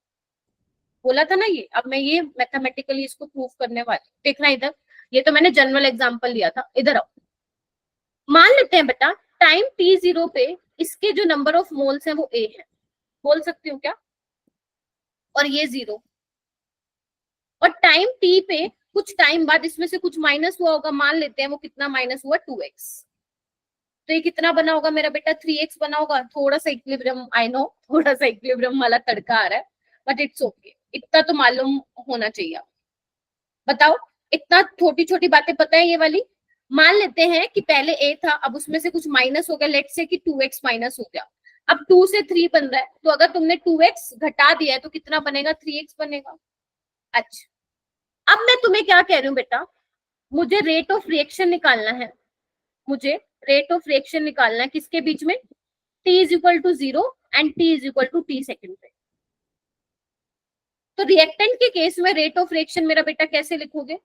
बोला था ना ये। अब मैं ये मैथमेटिकली इसको प्रूव करने वाली, देखना इधर, ये तो मैंने जनरल एग्जांपल लिया था, इधर आओ। मान लेते हैं बेटा टाइम t0 पे इसके जो नंबर ऑफ मोल्स हैं वो a है, बोल सकती हूँ क्या, और ये 0, और टाइम t पे कुछ टाइम बाद इसमें से कुछ माइनस हुआ होगा, मान लेते हैं वो कितना माइनस हुआ, 2x। तो ये कितना बना होगा मेरा बेटा, 3x बना होगा। थोड़ा सा इक्विलिब्रियम, आई नो थोड़ा सा इक्विलिब्रियम वाला तड़का आ रहा है, बट इट्स ओके, इतना तो मालूम होना चाहिए। बताओ, इतना छोटी छोटी बातें पता है ये वाली। मान लेते हैं कि पहले a था, अब उसमें से कुछ माइनस हो गया, लेट्स से कि 2x माइनस हो गया, अब 2 से 3 बन रहा है, तो अगर तुमने 2x घटा दिया है तो कितना बनेगा, 3x बनेगा। अच्छा, अब मैं तुम्हें क्या कह रही हूँ बेटा, मुझे रेट ऑफ रिएक्शन निकालना है, मुझे रेट ऑफ रिएक्शन निकालना है किसके बीच में, t is equal to 0 and t is equal to t second पे। तो रिएक्टेंट के केस में रेट ऑफ रिएक्शन मेरा बेटा कैसे लिखोगे,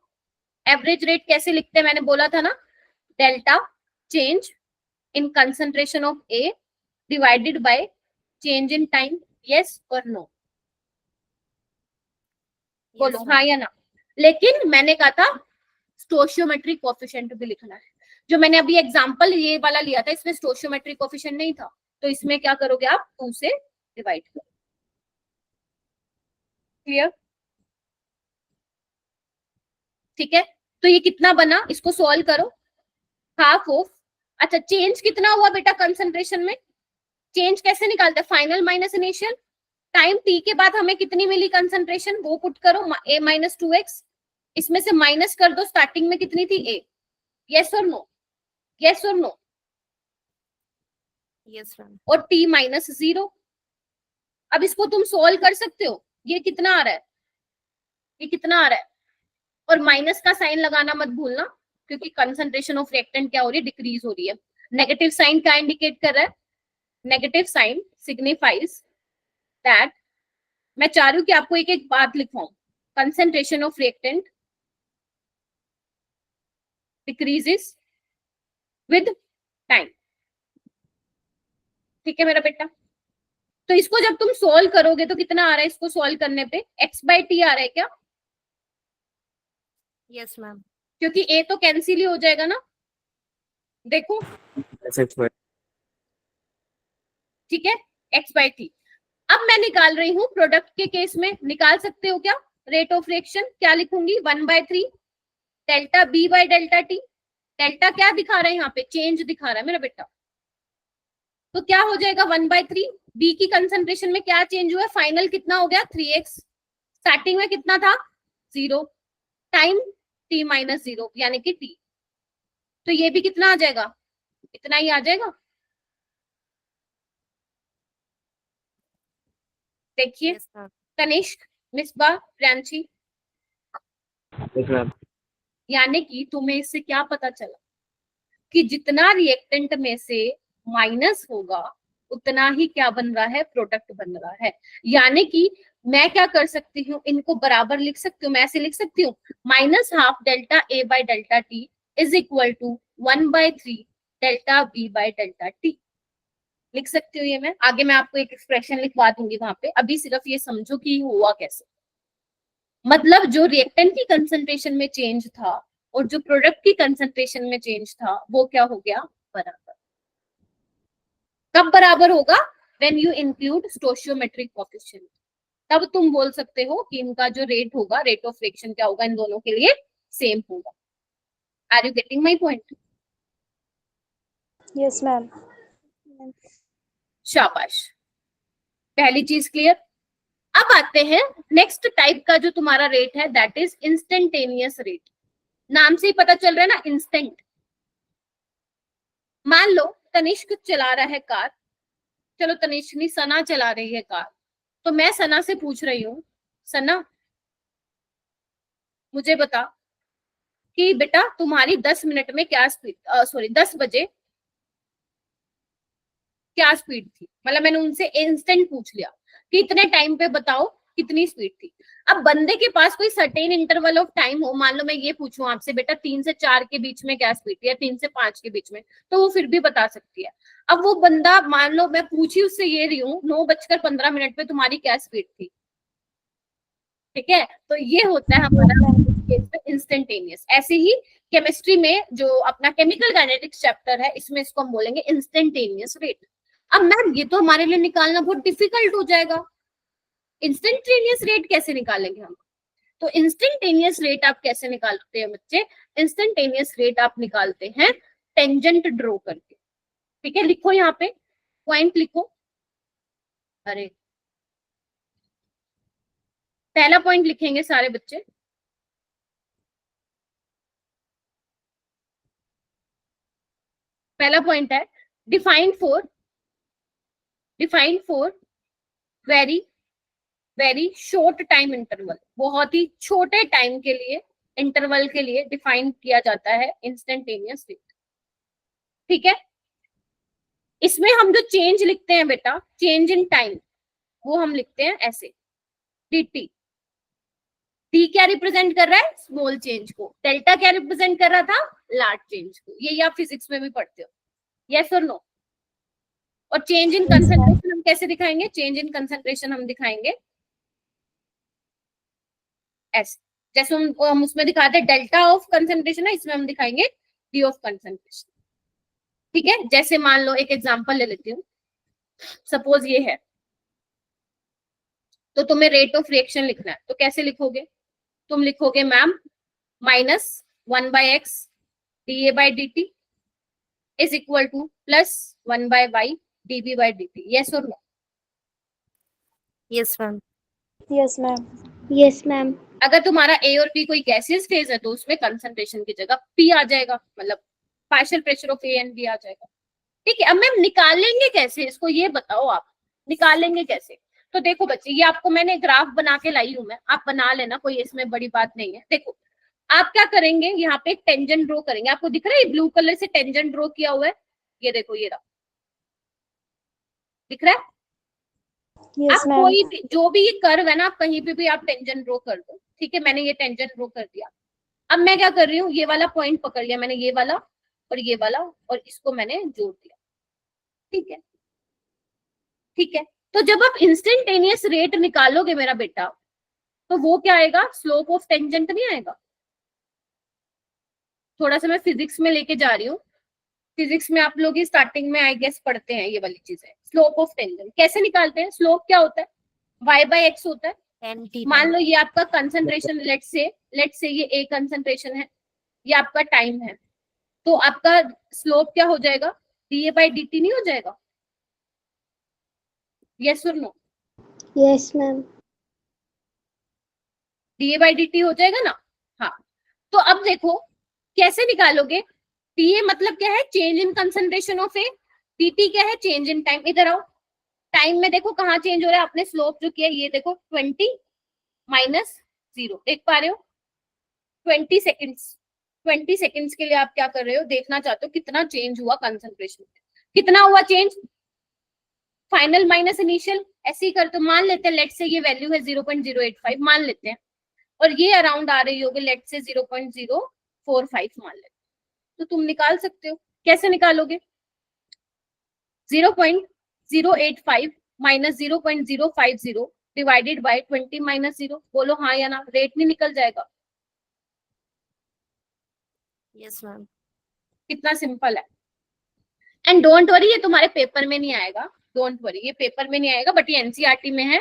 एवरेज रेट कैसे लिखते हैं, मैंने बोला था ना, delta change in concentration of A divided by change in time, yes और नो, बोलो Yes, हाँ ma'am. या ना। लेकिन मैंने कहा था स्टोशियोमेट्रिक कोएफिशिएंट भी लिखना है। जो मैंने अभी एग्जांपल ये वाला लिया था इसमें स्टोशियोमेट्रिक कोएफिशिएंट नहीं था, तो इसमें क्या करोगे आप, 2 से डिवाइड करो। क्लियर, ठीक है। तो ये कितना बना, इसको सॉल्व करो, हाफ ऑफ, अच्छा चेंज कितना हुआ बेटा कंसंट्रेशन में, चेंज कैसे निकालते हैं, final minus initial, time t के बाद हमें कितनी मिली कंसंट्रेशन, वो पुट करो, a माइनस 2x, इसमें से माइनस कर दो स्टार्टिंग में कितनी थी a, यस और नो, यस और नो, Yes, ma'am. और t माइनस 0। अब इसको तुम सोल्व कर सकते हो, ये कितना आ रहा है, ये कितना आ रहा है, और माइनस का साइन लगाना मत भूलना, क्योंकि कंसंट्रेशन ऑफ रिएक्टेंट क्या हो रही है, डिक्रीज हो रही है। नेगेटिव साइन क्या इंडिकेट कर रहा है, नेगेटिव साइन सिग्निफाइज दैट, मैं चाह रही हूँ कि आपको एक एक बात लिखवाऊं, concentration of reactant decreases with time, ठीक है मेरा बेटा। तो इसको जब तुम सोल्व करोगे तो कितना आ रहा है, इसको सोल्व करने पे x बाई टी आ रहा है क्या, Yes, ma'am. क्योंकि a तो कैंसिल ही हो जाएगा ना, देखो, ठीक है, x बाई टी। अब मैं निकाल रही हूँ प्रोडक्ट के केस में, निकाल सकते हो क्या, रेट ऑफ रिएक्शन क्या लिखूंगी, 1/3 delta b by delta T, delta क्या दिखा रहा है यहाँ पे, चेंज दिखा रहा है मेरा बेटा, तो क्या हो जाएगा 1/3, बी की कंसंट्रेशन में क्या चेंज हुआ, फाइनल कितना हो गया 3x, स्टार्टिंग में कितना था 0, टाइम t माइनस 0 यानी कि t, तो ये भी कितना आ जाएगा, इतना ही आ जाएगा। देखिए Yes, ma'am. तनिष्क, मिसबा, प्रियांशी, यानी कि तुम्हें इससे क्या पता चला कि जितना रिएक्टेंट में से माइनस होगा उतना ही क्या बन रहा है, प्रोडक्ट बन रहा है। यानी कि मैं क्या कर सकती हूँ, इनको बराबर लिख सकती हूँ, मैं ऐसे लिख सकती हूँ, minus half delta A by delta T is equal to 1/3 delta B by delta T, लिख सकती हूँ ये मैं। आगे मैं आपको एक एक्सप्रेशन लिखवा दूंगी वहां पे, अभी सिर्फ ये समझो कि हुआ कैसे। मतलब जो रिएक्टेंट की कंसंट्रेशन में चेंज था और जो प्रोडक्ट की कंसंट्रेशन में चेंज था वो क्या हो गया, बराबर। कब बराबर होगा, when you include stoichiometric coefficient, तब तुम बोल सकते हो कि इनका जो रेट होगा, रेट ऑफ रिएक्शन क्या होगा, इन दोनों के लिए सेम होगा। Are you getting my point, Yes, ma'am. शाबाश, पहली चीज क्लियर। अब आते हैं नेक्स्ट टाइप का जो तुम्हारा रेट है, दैट इज इंस्टेंटेनियस रेट, नाम से ही पता चल रहा है ना, इंस्टेंट। मान लो तनिष्क चला रहा है कार, चलो तनिष्कनी, सना चला रही है कार, तो मैं सना से पूछ रही हूँ, सना मुझे बता कि बेटा तुम्हारी 10 मिनट में क्या स्पीड, सॉरी 10 बजे क्या स्पीड थी। मतलब मैंने उनसे इंस्टेंट पूछ लिया कि इतने टाइम पे बताओ कितनी स्पीड थी। अब बंदे के पास कोई सर्टेन इंटरवल ऑफ टाइम हो, मान लो मैं ये पूछूं आपसे बेटा 3 से 4 के बीच में क्या स्पीड थी, या 3 से 5 के बीच में, तो वो फिर भी बता सकती है। अब वो बंदा, मान लो मैं पूछी उससे ये रही हूँ 9:15 पे तुम्हारी क्या स्पीड थी, ठीक है, तो ये होता है हमारा इंस्टेंटेनियस। ऐसे ही केमिस्ट्री में जो अपना केमिकल काइनेटिक्स चैप्टर है, इसमें इसको हम बोलेंगे इंस्टेंटेनियस रेट। अब मैम ये तो हमारे लिए निकालना बहुत डिफिकल्ट हो जाएगा, इंस्टेंटेनियस रेट कैसे निकालेंगे हम। तो इंस्टेंटेनियस रेट आप कैसे निकालते हैं बच्चे, इंस्टेंटेनियस रेट आप निकालते हैं टेंजेंट ड्रॉ करके, ठीक है। लिखो यहाँ पे पॉइंट लिखो, अरे पहला पॉइंट लिखेंगे सारे बच्चे, पहला पॉइंट है defined for very short time interval, बहुत ही छोटे टाइम के लिए इंटरवल के लिए डिफाइन किया जाता है इंस्टेंटेनियस रेट, ठीक है। इसमें हम जो चेंज लिखते हैं बेटा, चेंज इन टाइम, वो हम लिखते हैं ऐसे dt। टी क्या रिप्रेजेंट कर रहा है, स्मॉल चेंज को, डेल्टा क्या रिप्रेजेंट कर रहा था, लार्ज चेंज को। ये आप फिजिक्स में भी पढ़ते हो, यस और नो। और चेंज इन कंसंट्रेशन हम कैसे दिखाएंगे, चेंज इन कंसंट्रेशन हम दिखाएंगे ऐसे, जैसे हम उसमें दिखाते हैं डेल्टा ऑफ कंसंट्रेशन है, इसमें हम दिखाएंगे डी ऑफ कंसंट्रेशन, ठीक है। जैसे मान लो एक एग्जांपल ले लेती हूँ, सपोज ये है, तो तुम्हें रेट ऑफ रिएक्शन लिखना है, तो कैसे लिखोगे, तुम लिखोगे ma'am -1/x dA/dt is equal to +1/y dB/dt, yes or no। Yes ma'am. Yes ma'am. Yes ma'am. अगर तुम्हारा ए और बी कोई गैसियस फेज है, तो उसमें कंसंट्रेशन की जगह पी आ जाएगा, मतलब partial pressure of A and B आ जाएगा, ठीक है। अब मैम निकालेंगे कैसे इसको, ये बताओ आप निकालेंगे कैसे। तो देखो बच्चे, ये आपको मैंने ग्राफ बना के लाई हूं मैं, आप बना लेना, कोई इसमें बड़ी बात नहीं है। देखो आप क्या करेंगे, यहाँ पे एक टेंजेंट ड्रॉ करेंगे, आपको दिख रहा है ब्लू कलर से टेंजेंट ड्रॉ किया हुआ है, ये देखो ये रहा, दिख रहा है। यस आप मैम। कोई भी जो भी ये कर्व है ना, आप कहीं पे भी आप टेंजेंट ड्रॉ कर दो, ठीक है। मैंने ये टेंजेंट ड्रॉ कर दिया। अब मैं क्या कर रही हूँ, ये वाला पॉइंट पकड़ लिया मैंने, ये वाला और ये वाला, और इसको मैंने जोड़ दिया, ठीक है, ठीक है। तो जब आप इंस्टेंटेनियस रेट निकालोगे मेरा बेटा, तो वो क्या आएगा, स्लोप ऑफ टेंजेंट नहीं आएगा। थोड़ा सा मैं फिजिक्स में लेके जा रही हूँ, फिजिक्स में आप लोग स्टार्टिंग में आई गेस पढ़ते हैं ये वाली चीजें। स्लोप ऑफ टेंजेंट कैसे निकालते हैं, स्लोप क्या होता है, y/x होता है। मान लो ये आपका कंसंट्रेशन, लेट से ये ए कंसंट्रेशन है, ये आपका टाइम है, तो आपका स्लोप क्या हो जाएगा, dA/dt नहीं हो जाएगा, यस और नो। Yes ma'am. dA/dt हो जाएगा ना, हाँ। तो अब देखो कैसे निकालोगे, dA मतलब क्या है, change in concentration of A, dt क्या है, चेंज इन टाइम। इधर आओ, टाइम में देखो कहाँ चेंज हो रहा है, आपने स्लोप जो किया ये देखो 20 - 0, देख पा रहे हो, 20 सेकेंड्स के लिए आप क्या कर रहे हो, देखना चाहते हो कितना चेंज हुआ कंसंट्रेशन, कितना हुआ चेंज, फाइनल माइनस इनिशियल, ऐसे ही कर। तो मान लेते हैं लेट से ये वैल्यू है 0.085 मान लेते हैं, और ये अराउंड आ रही होगी लेट से 0.045 मान लेते हैं, तो तुम निकाल सकते हो। कैसे निकालोगे, 0.085 - 0.050 डिवाइडेड बाय 20 - 0, बोलो हाँ या ना, रेट नहीं निकल जाएगा। Yes ma'am. कितना सिंपल है। एंड डोंट वरी, ये तुम्हारे पेपर में नहीं आएगा, डोंट वरी, ये पेपर में नहीं आएगा, बट ये एनसीईआरटी में है,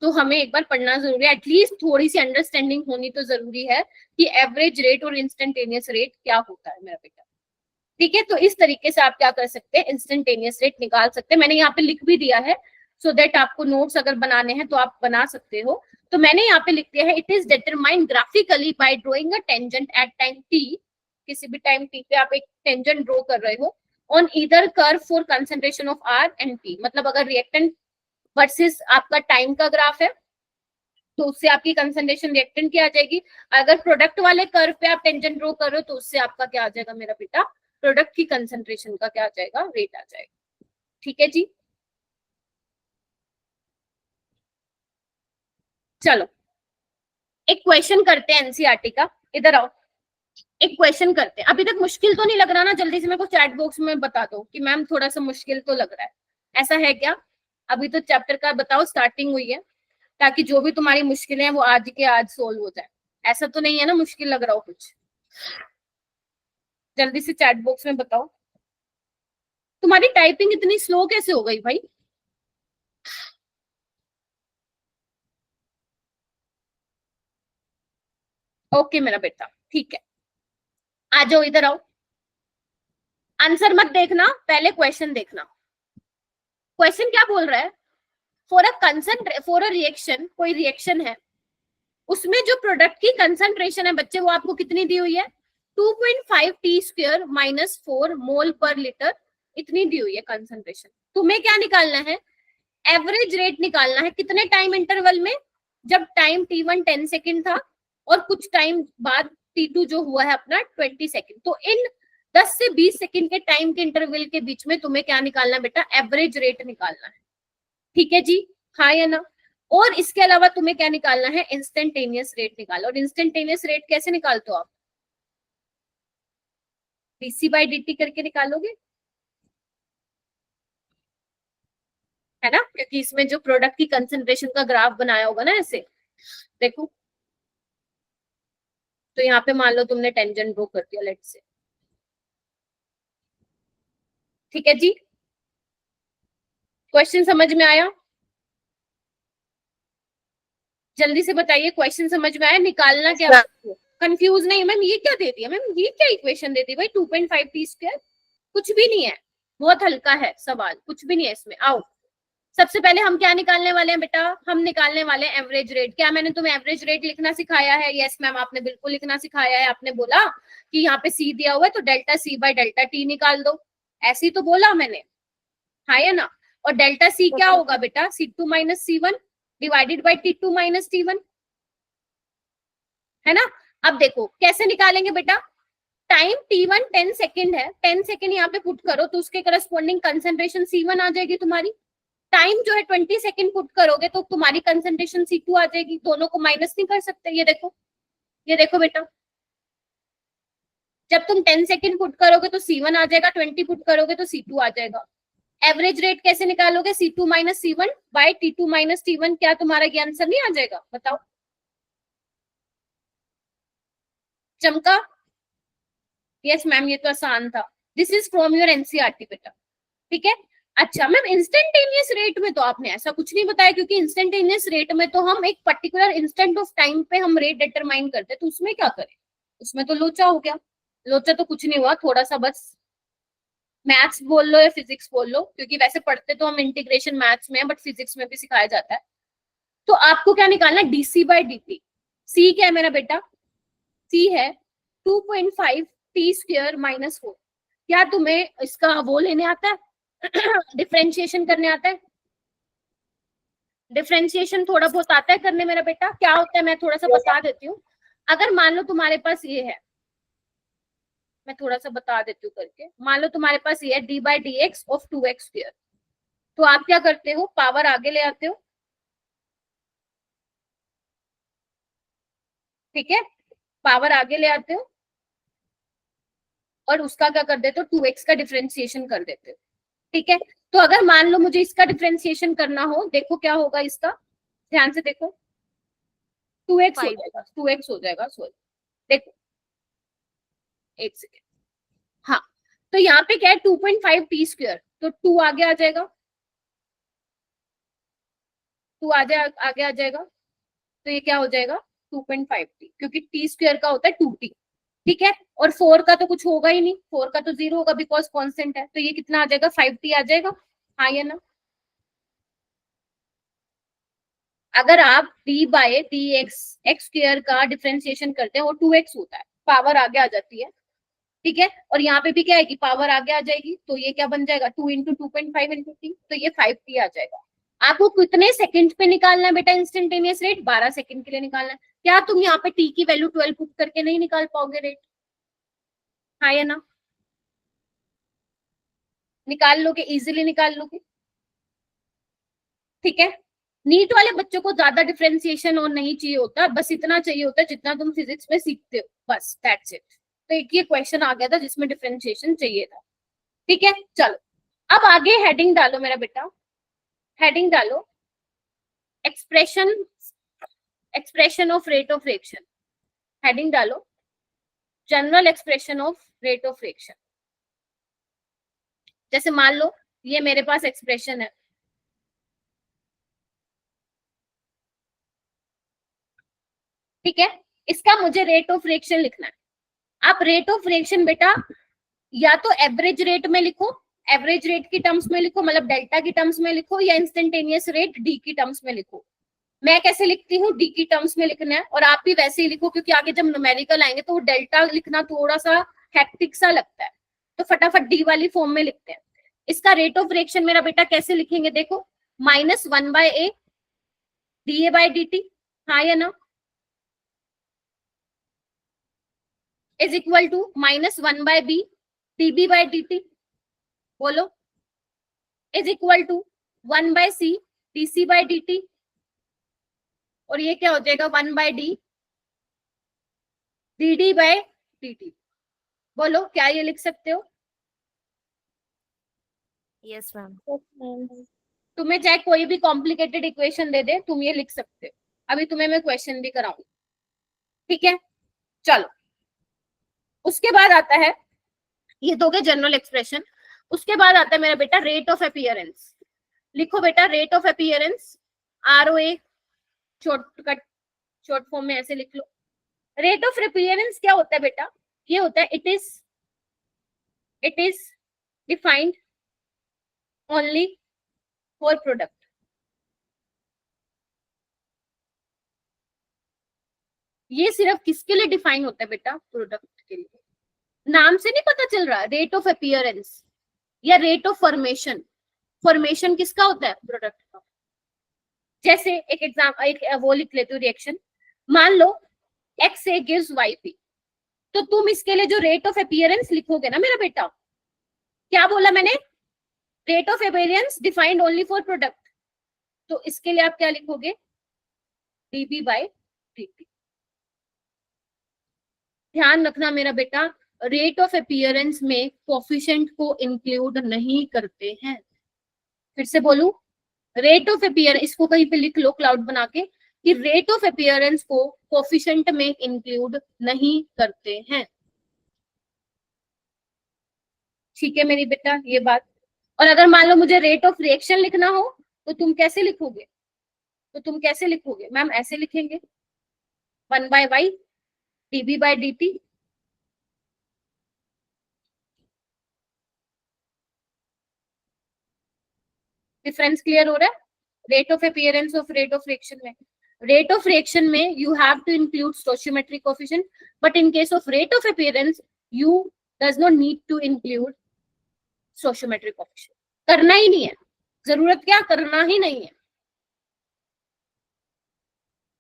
तो हमें एक बार पढ़ना जरूरी है, एटलीस्ट थोड़ी सी अंडरस्टैंडिंग होनी तो जरूरी है कि एवरेज रेट और इंस्टेंटेनियस रेट क्या होता है मेरा बेटा, ठीक है। तो इस तरीके से आप क्या कर सकते हैं, इंस्टेंटेनियस रेट निकाल सकते हैं। मैंने यहाँ पे लिख भी दिया है, सो दैट आपको नोट्स अगर बनाने हैं तो आप बना सकते हो। तो मैंने यहाँ पे लिख दिया है, it is determined graphically bye drawing a tangent at time t, किसी भी टाइम t पे आप एक टेंजेंट ड्रॉ कर रहे हो, on either curve for concentration of R and P. मतलब अगर रिएक्टेंट वर्सेस आपका टाइम का ग्राफ है तो उससे आपकी कंसंट्रेशन रिएक्टेंट की आ जाएगी। अगर प्रोडक्ट वाले कर्व पे आप टेंजेंट ड्रॉ कर रहे हो तो उससे आपका क्या आ जाएगा मेरा बेटा, प्रोडक्ट की कंसंट्रेशन का क्या आ जाएगा, रेट आ जाएगा। ठीक है जी, चलो एक क्वेश्चन करते हैं एनसीईआरटी का, इधर आओ। एक क्वेश्चन करते हैं, अभी तक मुश्किल तो नहीं लग रहा ना? जल्दी से मेरे को चैट बॉक्स में बता दो कि मैम थोड़ा सा मुश्किल तो लग रहा है, ऐसा है क्या? अभी तो चैप्टर का बताओ स्टार्टिंग हुई है, ताकि जो भी तुम्हारी मुश्किलें हैं वो आज के आज सोल्व हो जाए। ऐसा तो नहीं है ना मुश्किल लग रहा हो कुछ? जल्दी से चैट बॉक्स में बताओ। तुम्हारी टाइपिंग इतनी स्लो कैसे हो गई भाई? ओके मेरा बेटा, ठीक है, आ जाओ इधर आओ। आंसर मत देखना, पहले क्वेश्चन देखना। क्वेश्चन क्या बोल रहा है? फॉर अ रिएक्शन, कोई रिएक्शन है, उसमें जो प्रोडक्ट की कंसंट्रेशन है बच्चे वो आपको कितनी दी हुई है? 2.5 टी स्क्वायर माइनस 4 मोल पर लीटर, इतनी दी हुई है कंसंट्रेशन। तुम्हें क्या निकालना है? एवरेज रेट निकालना है। कितने टाइम इंटरवल में? जब टाइम T1 10 सेकेंड था और कुछ टाइम बाद T2 जो हुआ है अपना 20 सेकेंड। तो इन 10 से 20 सेकेंड के टाइम के इंटरवल के बीच में तुम्हें क्या निकालना है बेटा? एवरेज रेट निकालना है। ठीक है जी, हाँ या ना? और इसके अलावा तुम्हें क्या निकालना है? इंस्टेंटेनियस रेट निकालो। और इंस्टेंटेनियस रेट कैसे निकालते हो आप? डीसी बाई dt करके निकालोगे, है ना? क्योंकि इसमें जो प्रोडक्ट की कंसंट्रेशन का ग्राफ बनाया होगा ना ऐसे, देखो। तो यहाँ पे मान लो तुमने टेंजेंट ड्रॉ कर दिया, लेट्स से। ठीक है जी, क्वेश्चन समझ में आया? जल्दी से बताइए, क्वेश्चन समझ में आया? निकालना क्या? कंफ्यूज नहीं मैम, ये क्या दे दिया मैम, ये क्या इक्वेशन दे दी भाई? 2.5 टी स्क्वायर, कुछ भी नहीं है, बहुत हल्का है सवाल, कुछ भी नहीं है इसमें। आओ सबसे पहले हम क्या निकालने वाले हैं बेटा? हम निकालने वाले हैं एवरेज रेट। क्या मैंने तुम्हें एवरेज रेट लिखना सिखाया है? यस मैम, आपने बिल्कुल लिखना सिखाया है। आपने बोला कि यहाँ पे सी दिया हुआ है तो delta C by delta T निकाल दो, ऐसे ही तो बोला मैंने, हाँ या ना? और डेल्टा सी क्या होगा बेटा? C2 minus C1 divided by T2 minus T1, है ना? अब देखो कैसे निकालेंगे बेटा। टाइम T1 10 सेकेंड है, 10 सेकेंड यहाँ पे पुट करो तो उसके करस्पॉन्डिंग कंसंट्रेशन C1 आ जाएगी तुम्हारी। टाइम जो है 20 सेकेंड पुट करोगे तो तुम्हारी कंसंट्रेशन C2 आ जाएगी। दोनों को माइनस नहीं कर सकते। ये देखो, ये देखो बेटा, जब तुम 10 सेकेंड पुट करोगे तो C1 आ जाएगा, 20 पुट करोगे तो C2 आ जाएगा। एवरेज रेट कैसे निकालोगे? C2 minus C1 bye T2 minus T1। क्या तुम्हारा ये आंसर नहीं आ जाएगा? बताओ। चमका? यस मैम, ये तो आसान था। This is from your NCERT बेटा, ठीक है? अच्छा मैम, इंस्टेंटेनियस रेट में तो आपने ऐसा कुछ नहीं बताया, क्योंकि इंस्टेंटेनियस रेट में तो हम एक पर्टिकुलर इंस्टेंट ऑफ टाइम पे हम रेट डिटरमाइन करते हैं, तो उसमें क्या करें? उसमें तो लोचा हो गया। लोचा तो कुछ नहीं हुआ, थोड़ा सा बस मैथ्स बोल लो या फिजिक्स बोल लो, क्योंकि वैसे पढ़ते तो हम इंटीग्रेशन मैथ्स में है बट फिजिक्स में भी सिखाया जाता है। तो आपको क्या निकालना? DC by dt। सी क्या है मेरा बेटा? सी है 2.5 टी स्क्वायर माइनस 4। क्या तुम्हें इसका वो लेने आता है? डिफरेंशिएशन करने आता है? डिफरेंशिएशन थोड़ा बहुत आता है करने मेरा बेटा? क्या होता है मैं थोड़ा सा बता देती हूँ। अगर मान लो तुम्हारे पास ये है, मैं थोड़ा सा बता देती हूँ करके। मान लो तुम्हारे पास ये है d by D x of 2x square, तो आप क्या करते हो? पावर आगे ले आते हो, ठीक है? पावर आगे ले आते हो और उसका क्या कर देते हो? 2x का डिफरेंशिएशन कर देते हो, ठीक है? तो अगर मान लो मुझे इसका डिफरेंशिएशन करना हो, देखो क्या होगा इसका, ध्यान से देखो। 2x हो जाएगा, 2x हो जाएगा, सॉरी देखो एक सेकेंड। हाँ, तो यहाँ पे क्या है? 2.5 टी स्क्वायर, तो 2 आगे आ जाएगा, 2 आगे आ जाएगा, तो ये क्या हो जाएगा? 2.5 टी, क्योंकि टी स्क्वायर का होता है 2t, ठीक है? और 4 का तो कुछ होगा ही नहीं, 4 का तो 0 होगा बिकॉज कांस्टेंट है, तो ये कितना आ जाएगा? 5t आ जाएगा, हाँ या ना? अगर आप d by dx x square का डिफरेंशिएशन करते हैं, वो 2x होता है, पावर आगे आ जाती है, ठीक है, और यहाँ पे भी क्या आएगी, पावर आगे आ जाएगी, तो ये क्या बन जाएगा 2 इंटू 2.5 इंटू टी, तो ये 5t आ जाएगा। आपको कितने सेकंड पे निकालना है बेटा इंस्टेंटेनियस रेट, 12 सेकंड के लिए निकालना है। क्या तुम यहाँ पे टी की वैल्यू 12 पुट करके नहीं निकाल पाओगे रेट, हाँ या ना, निकाल लोगे, इजीली निकाल लोगे। ठीक है, नीट वाले बच्चों को ज्यादा डिफरेंशिएशन और नहीं चाहिए होता, बस इतना चाहिए होता है जितना तुम फिजिक्स में सीखते हो, बस दैट्स इट। तो एक ये क्वेश्चन आ गया था जिसमें डिफरेंशिएशन चाहिए था। ठीक है, चलो अब आगे हेडिंग डालो मेरा बेटा, हेडिंग डालो expression of rate of reaction, heading डालो general expression of rate of reaction. जैसे मान लो ये मेरे पास एक्सप्रेशन है, ठीक है, इसका मुझे रेट ऑफ रिएक्शन लिखना है। आप रेट ऑफ रिएक्शन बेटा या तो एवरेज रेट में लिखो, एवरेज रेट की टर्म्स में लिखो, मतलब डेल्टा की टर्म्स में लिखो, या इंस्टेंटेनियस रेट डी की टर्म्स में लिखो। मैं कैसे लिखती हूँ, डी की टर्म्स में लिखना है, और आप भी वैसे ही लिखो, क्योंकि आगे जब न्यूमेरिकल आएंगे तो डेल्टा लिखना थोड़ा सा हेक्टिक सा लगता है, तो फटाफट डी वाली फॉर्म में लिखते हैं। इसका रेट ऑफ रिएक्शन मेरा बेटा कैसे लिखेंगे, देखो -1/a dA/dt, हाँ या ना, is equal to -1/b dB/dt, बोलो, is equal to 1/c dC/dt, और ये क्या हो जाएगा 1/d dd/dt। बोलो क्या ये लिख सकते हो? Yes ma'am. तुम्हें चाहे कोई भी कॉम्प्लिकेटेड इक्वेशन दे दे, तुम ये लिख सकते हो। अभी तुम्हें मैं क्वेश्चन भी कराऊंगी, ठीक है। चलो उसके बाद आता है, ये दोगे जनरल एक्सप्रेशन, उसके बाद आता है मेरा बेटा रेट ऑफ अपीयरेंस। लिखो बेटा rate of appearance, ROA shortcut, short form में ऐसे लिख लो। रेट ऑफ अपीयरेंस क्या होता है बेटा, ये होता है it is defined only for product. ये सिर्फ किसके लिए डिफाइन होता है बेटा, प्रोडक्ट के लिए। नाम से नहीं पता चल रहा, रेट ऑफ अपीयरेंस या रेट ऑफ फॉर्मेशन, फॉर्मेशन किसका होता है, प्रोडक्ट का। जैसे एक एक वो लिख लेती हूँ रिएक्शन, मान लो XA गिव्स YP, तो तुम इसके लिए जो रेट ऑफ अपीयरेंस लिखोगे ना मेरा बेटा, क्या बोला मैंने, rate of appearance defined only for product, तो इसके लिए आप क्या लिखोगे, dB/dt। ध्यान रखना मेरा बेटा, रेट ऑफ अपीयरेंस में कोफिशिएंट को इंक्लूड नहीं करते हैं। फिर से बोलूं, रेट ऑफ अपीयरेंस, इसको कहीं पे लिख लो क्लाउड बना के, कि रेट ऑफ अपीयरेंस को कोफिशिएंट में इंक्लूड नहीं करते हैं। ठीक है मेरी बेटा ये बात। और अगर मान लो मुझे रेट ऑफ रिएक्शन लिखना हो, तो तुम कैसे लिखोगे, मैम ऐसे लिखेंगे 1/y dB/dt। डिफरेंस क्लियर हो रहा है, rate of appearance of rate of reaction में। रेट ऑफ रिएक्शन में you have to include stoichiometric coefficient, but in case of rate of appearance you does not need to include stoichiometric coefficient, करना ही नहीं है, जरूरत क्या, करना ही नहीं है।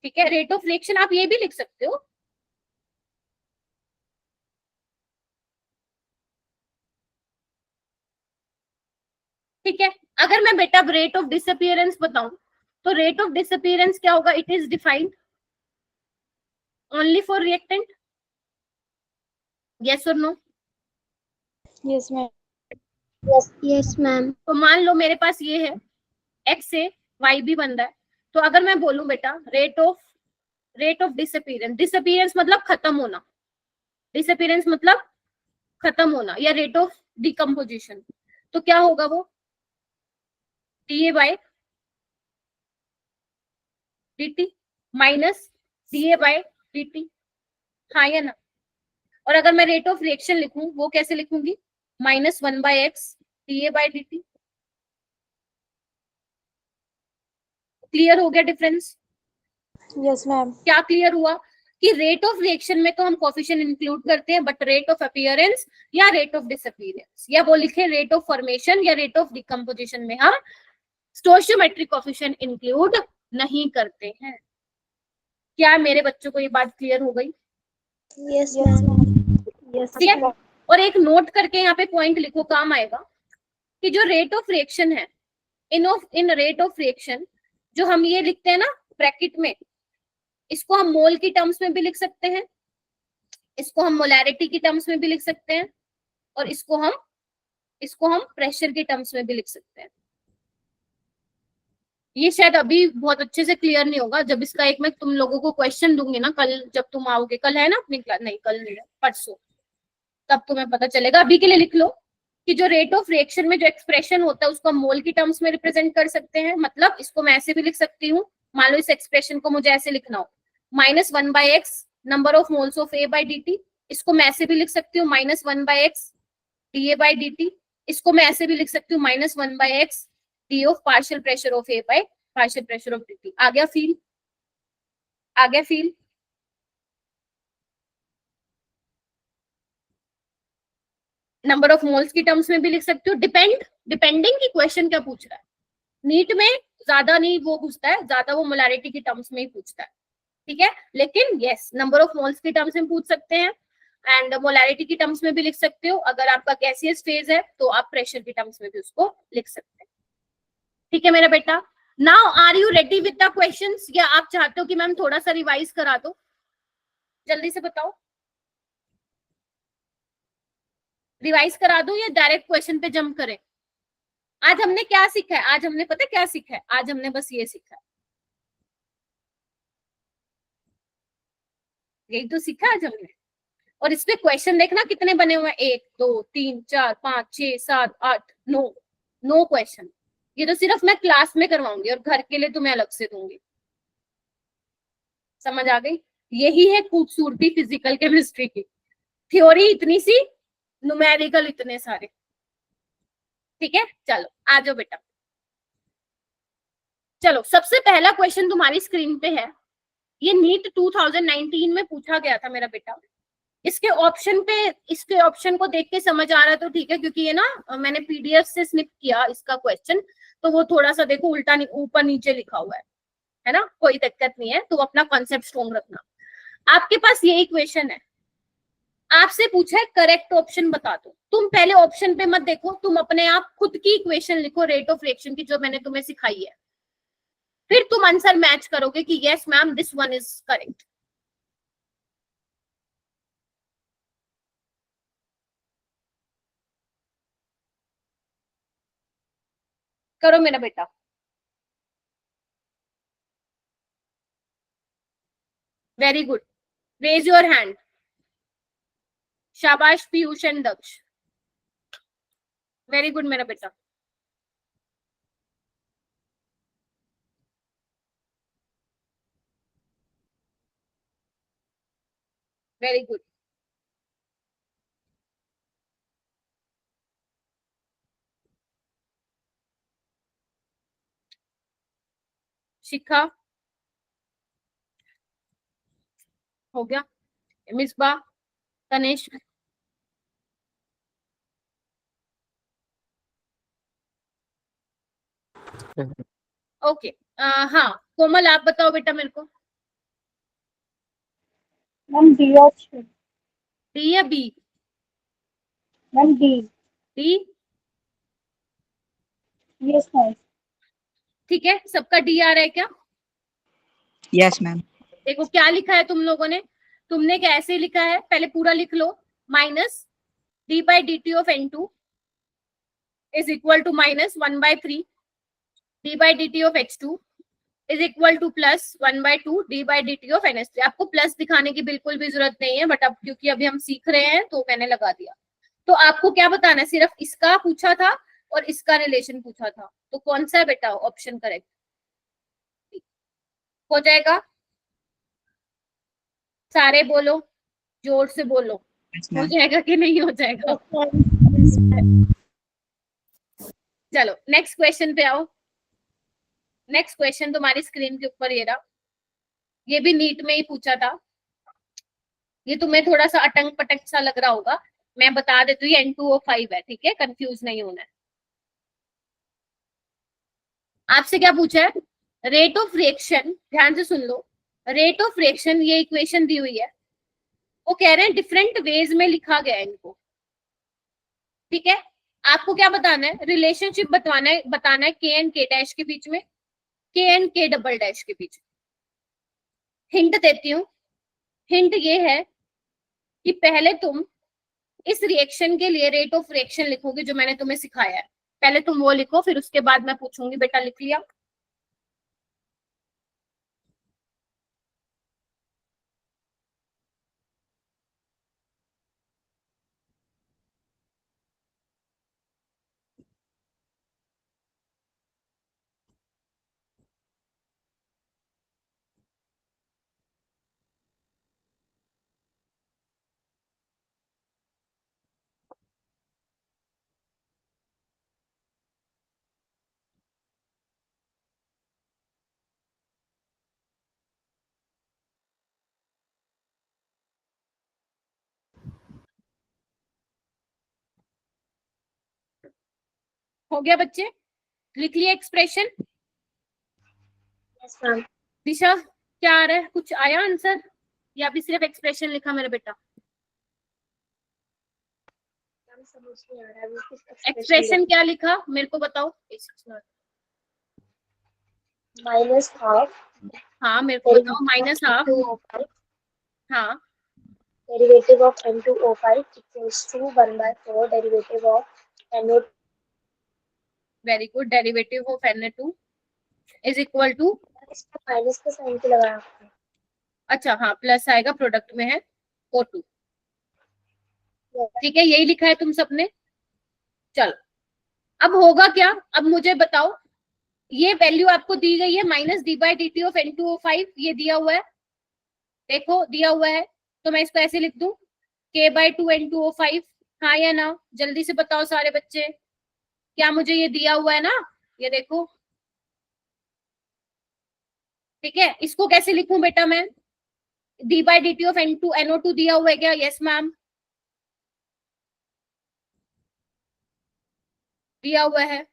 ठीक है, रेट ऑफ रिएक्शन आप ये भी लिख सकते हो, ठीक है। अगर मैं बेटा रेट ऑफ डिसअपीयरेंस बताऊं, तो रेट ऑफ डिसअपीयरेंस क्या होगा, it is defined only for reactant, yes और no, yes ma'am, yes ma'am. तो मान लो मेरे पास ये है एक्स से वाई भी बन रहा है, तो अगर मैं बोलूं बेटा रेट ऑफ डिसअपीयरेंस, डिसअपीयरेंस मतलब खत्म होना, डिसअपीयरेंस मतलब खत्म होना, या रेट ऑफ डिकम्पोजिशन, तो क्या होगा वो dA/dt माइनस dA/dt, हाँ या ना। और अगर मैं रेट ऑफ रिएक्शन लिखूं, वो कैसे लिखूंगी, -1/x dA/dt। क्लियर हो गया डिफरेंस? Yes ma'am. क्या क्लियर हुआ कि रेट ऑफ रिएक्शन में तो हम कोफिशिएंट इंक्लूड करते हैं, बट रेट ऑफ अपीयरेंस या रेट ऑफ डिसअपीयरेंस या वो लिखे रेट ऑफ फॉर्मेशन या रेट ऑफ डिकम्पोजिशन में हम स्टोइचियोमेट्रिक कोफिशिएंट इंक्लूड नहीं करते हैं। क्या मेरे बच्चों को ये बात क्लियर हो गई? यस मैम, यस ठीक है। और एक नोट करके यहाँ पे पॉइंट लिखो, काम आएगा, कि जो रेट ऑफ रिएक्शन है, इन रेट ऑफ रिएक्शन जो हम ये लिखते हैं ना ब्रैकेट में, इसको हम मोल की टर्म्स में भी लिख सकते हैं, इसको हम मोलैरिटी की टर्म्स में भी लिख सकते हैं, और इसको हम प्रेशर की टर्म्स में भी लिख सकते हैं। ये शायद अभी बहुत अच्छे से क्लियर नहीं होगा, जब इसका एक मैं तुम लोगों को क्वेश्चन दूंगी ना कल, जब तुम आओगे, कल है ना अपनी क्लास? नहीं कल नहीं है, परसों, तब तुम्हें पता चलेगा। अभी के लिए लिख लो कि जो रेट ऑफ रिएक्शन में जो एक्सप्रेशन होता है उसको हम मोल की टर्म्स में रिप्रेजेंट कर सकते हैं। मतलब इसको मैं ऐसे भी लिख सकती हूँ, मान लो इस एक्सप्रेशन को मुझे ऐसे लिखना हो, -1/x number of moles of A by dt, इसको मैं ऐसे भी लिख सकती हूँ -1/x dA by dt, इसको मैं ऐसे भी लिख सकती हूँ -1/x d of partial pressure of A by partial pressure of dt। आ गया फील? आ गया फील? नंबर ऑफ मोल्स की टर्म्स में भी लिख सकती हूँ, डिपेंडिंग की क्वेश्चन क्या पूछ रहा है। नीट में ज्यादा नहीं वो पूछता है, ज्यादा वो मोलैरिटी की टर्म्स में ही पूछता है, ठीक है। लेकिन यस, नंबर ऑफ मोल्स की टर्म्स में पूछ सकते हैं एंड मोलैरिटी की टर्म्स में भी लिख सकते हो। अगर आपका गैसियस फेज है तो आप प्रेशर की टर्म्स में भी उसको लिख सकते हैं, ठीक है मेरा बेटा। Now are you ready with the questions, या आप चाहते हो कि मैम थोड़ा सा रिवाइज करा दो? जल्दी से बताओ, रिवाइज करा दूं या डायरेक्ट क्वेश्चन पे जंप करें? आज हमने क्या सीखा है? आज हमने पता क्या सीखा है? आज हमने बस ये सीखा है, यही तो सीखा आज हमने। और इसमें क्वेश्चन देखना कितने बने हुए हैं, 1 2 3 4 5 6 7 8 9 क्वेश्चन। ये तो सिर्फ मैं क्लास में करवाऊंगी और घर के लिए तुम्हें अलग से दूंगी। समझ आ गई? यही है खूबसूरती फिजिकल केमिस्ट्री की, थ्योरी इतनी सी, न्यूमेरिकल इतने सारे, ठीक है। चलो आ जाओ बेटा। चलो सबसे पहला क्वेश्चन तुम्हारी स्क्रीन पे है, ये नीट 2019 में पूछा गया था मेरा बेटा। इसके ऑप्शन को देख के समझ आ रहा है तो ठीक है, क्योंकि ये ना मैंने पीडीएफ से स्निप किया इसका क्वेश्चन, तो वो थोड़ा सा देखो उल्टा ऊपर नीचे लिखा हुआ है ना, कोई दिक्कत नहीं है, तो अपना कॉन्सेप्ट स्ट्रॉन्ग रखना। आपके पास ये इक्वेशन है, आपसे पूछा है करेक्ट ऑप्शन बता दो। तुम पहले ऑप्शन पे मत देखो, तुम अपने आप खुद की इक्वेशन लिखो रेट ऑफ रिएक्शन की, जो मैंने तुम्हें सिखाई है, फिर तुम आंसर मैच करोगे कि yes ma'am this one is correct. करो मेरा बेटा। Very good, raise your hand. शाबाश Piyush and Daksh, very good मेरा बेटा। Very good. शिखा हो गया, मिसबा, तनेश, ओके। हाँ कोमल आप बताओ बेटा मेरे को, मैम डी ऑप्शन। डी या B? Ma'am D. D, yes ma'am. ठीक है, सबका डी आ रहा है क्या? Yes, ma'am. देखो क्या लिखा है तुम लोगों ने, तुमने कैसे लिखा है पहले पूरा लिख लो, minus d by D T of N2 is equal to -1/3 D by D T of H2 is equal to +1/2 d by D T of NH3। आपको प्लस दिखाने की बिल्कुल भी जरूरत नहीं है, बट अब क्योंकि अभी हम सीख रहे हैं तो मैंने लगा दिया। तो आपको क्या बताना है, सिर्फ इसका पूछा था और इसका रिलेशन पूछा था, तो कौन सा है बेटा ऑप्शन करेक्ट? हो जाएगा? सारे बोलो, जोर से बोलो, Yes, हो ma'am. जाएगा कि नहीं हो जाएगा? चलो नेक्स्ट क्वेश्चन पे आओ। नेक्स्ट क्वेश्चन तुम्हारी स्क्रीन के ऊपर ये रहा, ये भी नीट में ही पूछा था। ये तुम्हें थोड़ा सा अटंग पटंग सा लग रहा होगा, मैं बता देती हूँ N2O5 है, ठीक है, कंफ्यूज नहीं होना है। आपसे क्या पूछा है, रेट ऑफ रिएक्शन, ध्यान से सुन लो, रेट ऑफ रिएक्शन ये इक्वेशन दी हुई है, वो कह रहे हैं डिफरेंट वेज में लिखा गया है इनको, ठीक है। आपको क्या बताना है, रिलेशनशिप बताना है के एंड के डैश के बीच में, के एंड के डबल डैश के बीच में। हिंट देती हूँ, हिंट ये है कि पहले तुम इस रिएक्शन के लिए रेट ऑफ रिएक्शन लिखोगे जो मैंने तुम्हें सिखाया है, पहले तुम वो लिखो, फिर उसके बाद मैं पूछूंगी बेटा लिख लिया। हो गया बच्चे, लिख लिया एक्सप्रेशन। Yes ma'am. दिशा क्या आ रहा है, कुछ आया आंसर या अभी सिर्फ एक्सप्रेशन लिखा मेरा बेटा? समझ नहीं आ रहा है, वो किस एक्सप्रेशन क्या लिखा मेरे को बताओ। माइनस हाफ हाँ मेरे को बताओ, माइनस हाफ, हाँ derivative of N2O5 equals to 1/4 derivative of NO2 very good, derivative of Na2 is equal to, minus का साइन क्यों लगाया आपने? अच्छा हाँ प्लस आएगा, प्रोडक्ट में है O2, ठीक है, यही लिखा है तुम सबने। चलो अब होगा क्या, अब मुझे बताओ, ये वैल्यू आपको दी गई है माइनस d/dt ऑफ N2O5, ये दिया हुआ है, देखो दिया हुआ है, तो मैं इसको ऐसे लिख दूं k/2 N2O5, हाँ या ना, जल्दी से बताओ सारे बच्चे, क्या मुझे ये दिया हुआ है ना, ये देखो, ठीक है। इसको कैसे लिखूं बेटा मैं, d/dt ऑफ NO2 दिया हुआ है क्या? यस मैम, दिया हुआ है।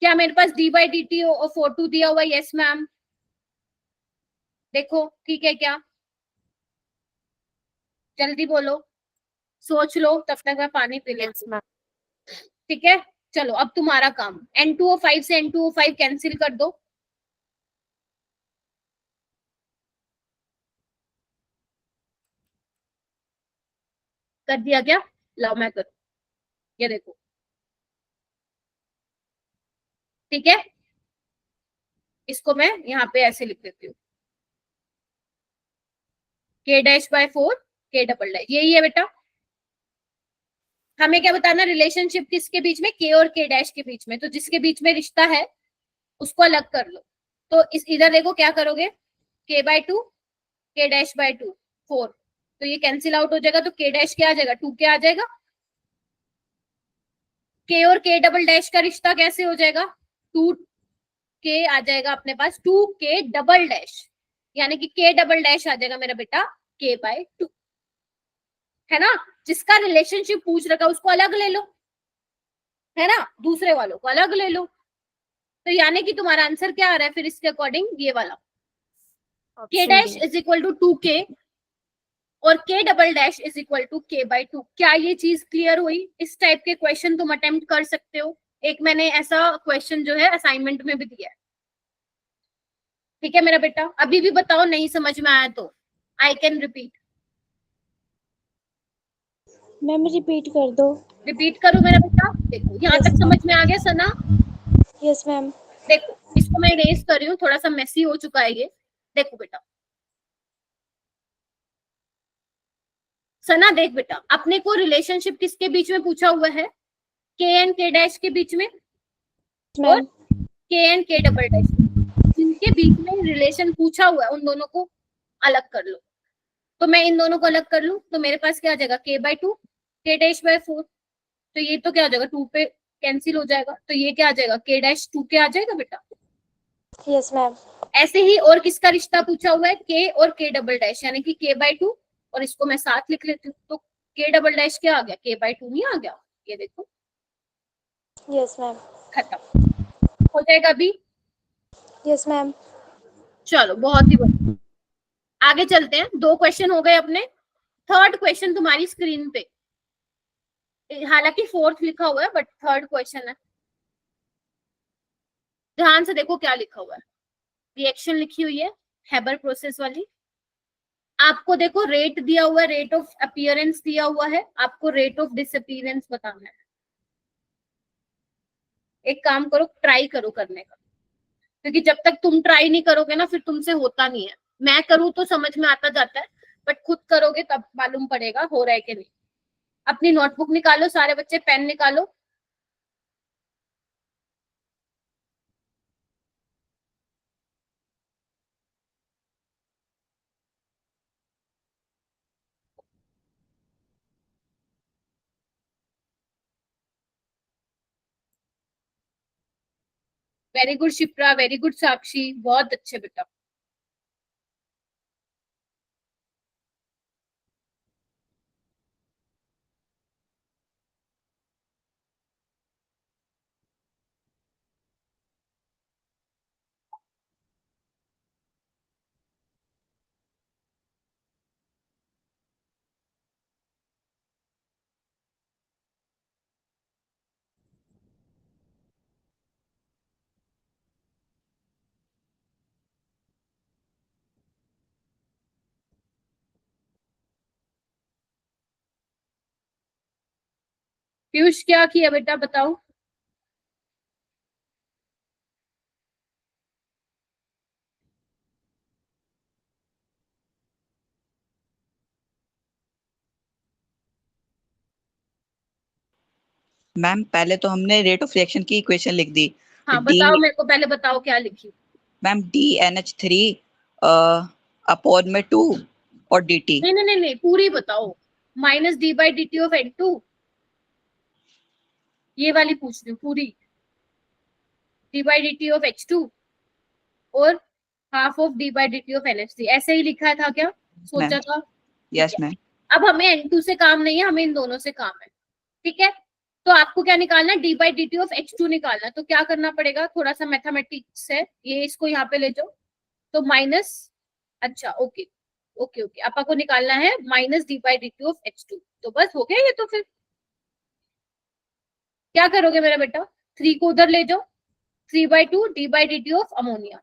क्या मेरे पास d/dt ऑफ O2 दिया हुआ है? यस मैम, देखो ठीक है क्या, जल्दी बोलो, सोच लो, तब तक मैं पानी पी लेती हूँ, ठीक है। चलो अब तुम्हारा काम, N2O5 से N2O5 कैंसिल कर दो, कर दिया क्या? लाओ मैं करूँ, ये देखो, ठीक है, इसको मैं यहाँ पे ऐसे लिख देती हूँ, k'/4 k', यही है बेटा। हमें क्या बताना, रिलेशनशिप किसके बीच में, k और k' के बीच में, तो जिसके बीच में रिश्ता है उसको अलग कर लो। तो इस इधर देखो क्या करोगे, k/2 k'/2 4, तो ये कैंसिल आउट हो जाएगा, तो k' क्या आ जाएगा, 2k आ जाएगा। k और k' का रिश्ता कैसे हो जाएगा, 2k आ जाएगा अपने पास, 2k', यानी कि k'' आ जाएगा मेरा बेटा k/2, है ना। जिसका रिलेशनशिप पूछ रखा उसको अलग ले लो, है ना, दूसरे वालों को अलग ले लो, तो यानी कि तुम्हारा आंसर क्या आ रहा है फिर इसके अकॉर्डिंग, ये वाला k' is equal to 2k और k'' is equal to k/2। क्या ये चीज क्लियर हुई? इस टाइप के क्वेश्चन तुम अटेम्प्ट कर सकते हो, एक मैंने ऐसा क्वेश्चन जो है असाइनमेंट में भी दिया है, ठीक है मेरा बेटा। अभी भी बताओ नहीं समझ में आया तो I can repeat, ma'am repeat कर दो। रिपीट करूं मेरा बेटा? देखो यहाँ तक समझ में आ गया सना? Yes ma'am. देखो इसको मैं इरेज कर रही हूँ, थोड़ा सा मेसी हो चुका है ये, देखो बेटा, सना देख बेटा, अपने को रिलेशनशिप किसके बीच में पूछा हुआ है, k एंड k' के बीच में और k एंड k', जिनके बीच में रिलेशन पूछा हुआ है उन दोनों को अलग कर लो। तो मैं इन दोनों को अलग कर लूं तो मेरे पास क्या आ जाएगा, k/2 k'/4, तो ये तो क्या हो जाएगा, 2 पे कैंसिल हो जाएगा, तो ये क्या आ जाएगा, k'2k आ जाएगा बेटा। Yes ma'am. ऐसे ही और किसका रिश्ता पूछा हुआ है, के और के डबल डैश, यानी कि k/2, और इसको मैं साथ लिख लेती हूँ, तो के डबल डैश क्या आ गया, k/2 नहीं आ गया, ये देखो Yes, ma'am. खत्म हो जाएगा अभी। Yes, ma'am. चलो बहुत ही बढ़िया, आगे चलते हैं, 2 क्वेश्चन हो गए अपने। थर्ड क्वेश्चन तुम्हारी स्क्रीन पे, हालांकि फोर्थ लिखा हुआ है बट थर्ड क्वेश्चन है, ध्यान से देखो क्या लिखा हुआ है। रिएक्शन लिखी हुई है हैबर प्रोसेस वाली, आपको देखो रेट दिया हुआ है, रेट ऑफ अपीयरेंस दिया हुआ है, आपको रेट ऑफ डिसअपीयरेंस बताना है। एक काम करो, ट्राई करो करने का, क्योंकि जब तक तुम ट्राई नहीं करोगे ना फिर तुमसे होता नहीं है। मैं करूँ तो समझ में आता जाता है, बट खुद करोगे तब मालूम पड़ेगा हो रहा है कि नहीं। अपनी नोटबुक निकालो, सारे बच्चे पेन निकालो। Very good Shipra, very good Sakshi, बहुत अच्छे बेटा। पीयूष क्या किया बेटा बताओ। मैम पहले तो हमने रेट ऑफ रिएक्शन की इक्वेशन लिख दी। हाँ डी बताओ, मेरे को पहले बताओ क्या लिखी। मैम DNH3 अपॉन में 2 और DT। नहीं नहीं नहीं नहीं, पूरी बताओ। माइनस d/dt ऑफ N2, ये वाली पूछ रही हूँ पूरी। d/dt ऑफ H2 और half of d/dt of NH3, ऐसे ही लिखा था क्या, मैम सोचा था? ठीक यस है, मैम। अब हमें N2 से काम नहीं है, हमें इन दोनों से काम है। ठीक है, तो आपको क्या निकालना है, d/dt ऑफ H2 निकालना है। तो क्या करना पड़ेगा, थोड़ा सा मैथमेटिक्स है, ये इसको यहाँ पे ले जाओ, तो माइनस, अच्छा ओके ओके ओके, आपा को निकालना है माइनस d/dt ऑफ H2। तो बस हो गया ये, तो फिर क्या करोगे मेरा बेटा, 3 को उधर ले जाओ, 3/2 d/dt ऑफ अमोनिया।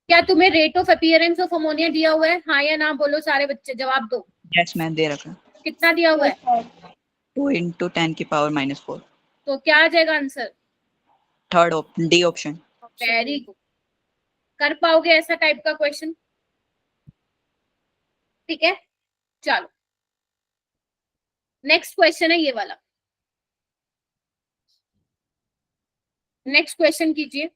क्या तुम्हें rate of appearance of ammonia दिया हुआ है, हाँ या ना बोलो, सारे बच्चे जवाब दो। यस मैम दे रखा। कितना दिया हुआ है? Yes, ma'am. 2 × 10⁻⁻⁴। तो क्या आ जाएगा answer? Third D option. Very good, कर पाओगे ऐसा टाइप का क्वेश्चन? ठीक है, चलो नेक्स्ट क्वेश्चन है ये वाला, नेक्स्ट क्वेश्चन कीजिए।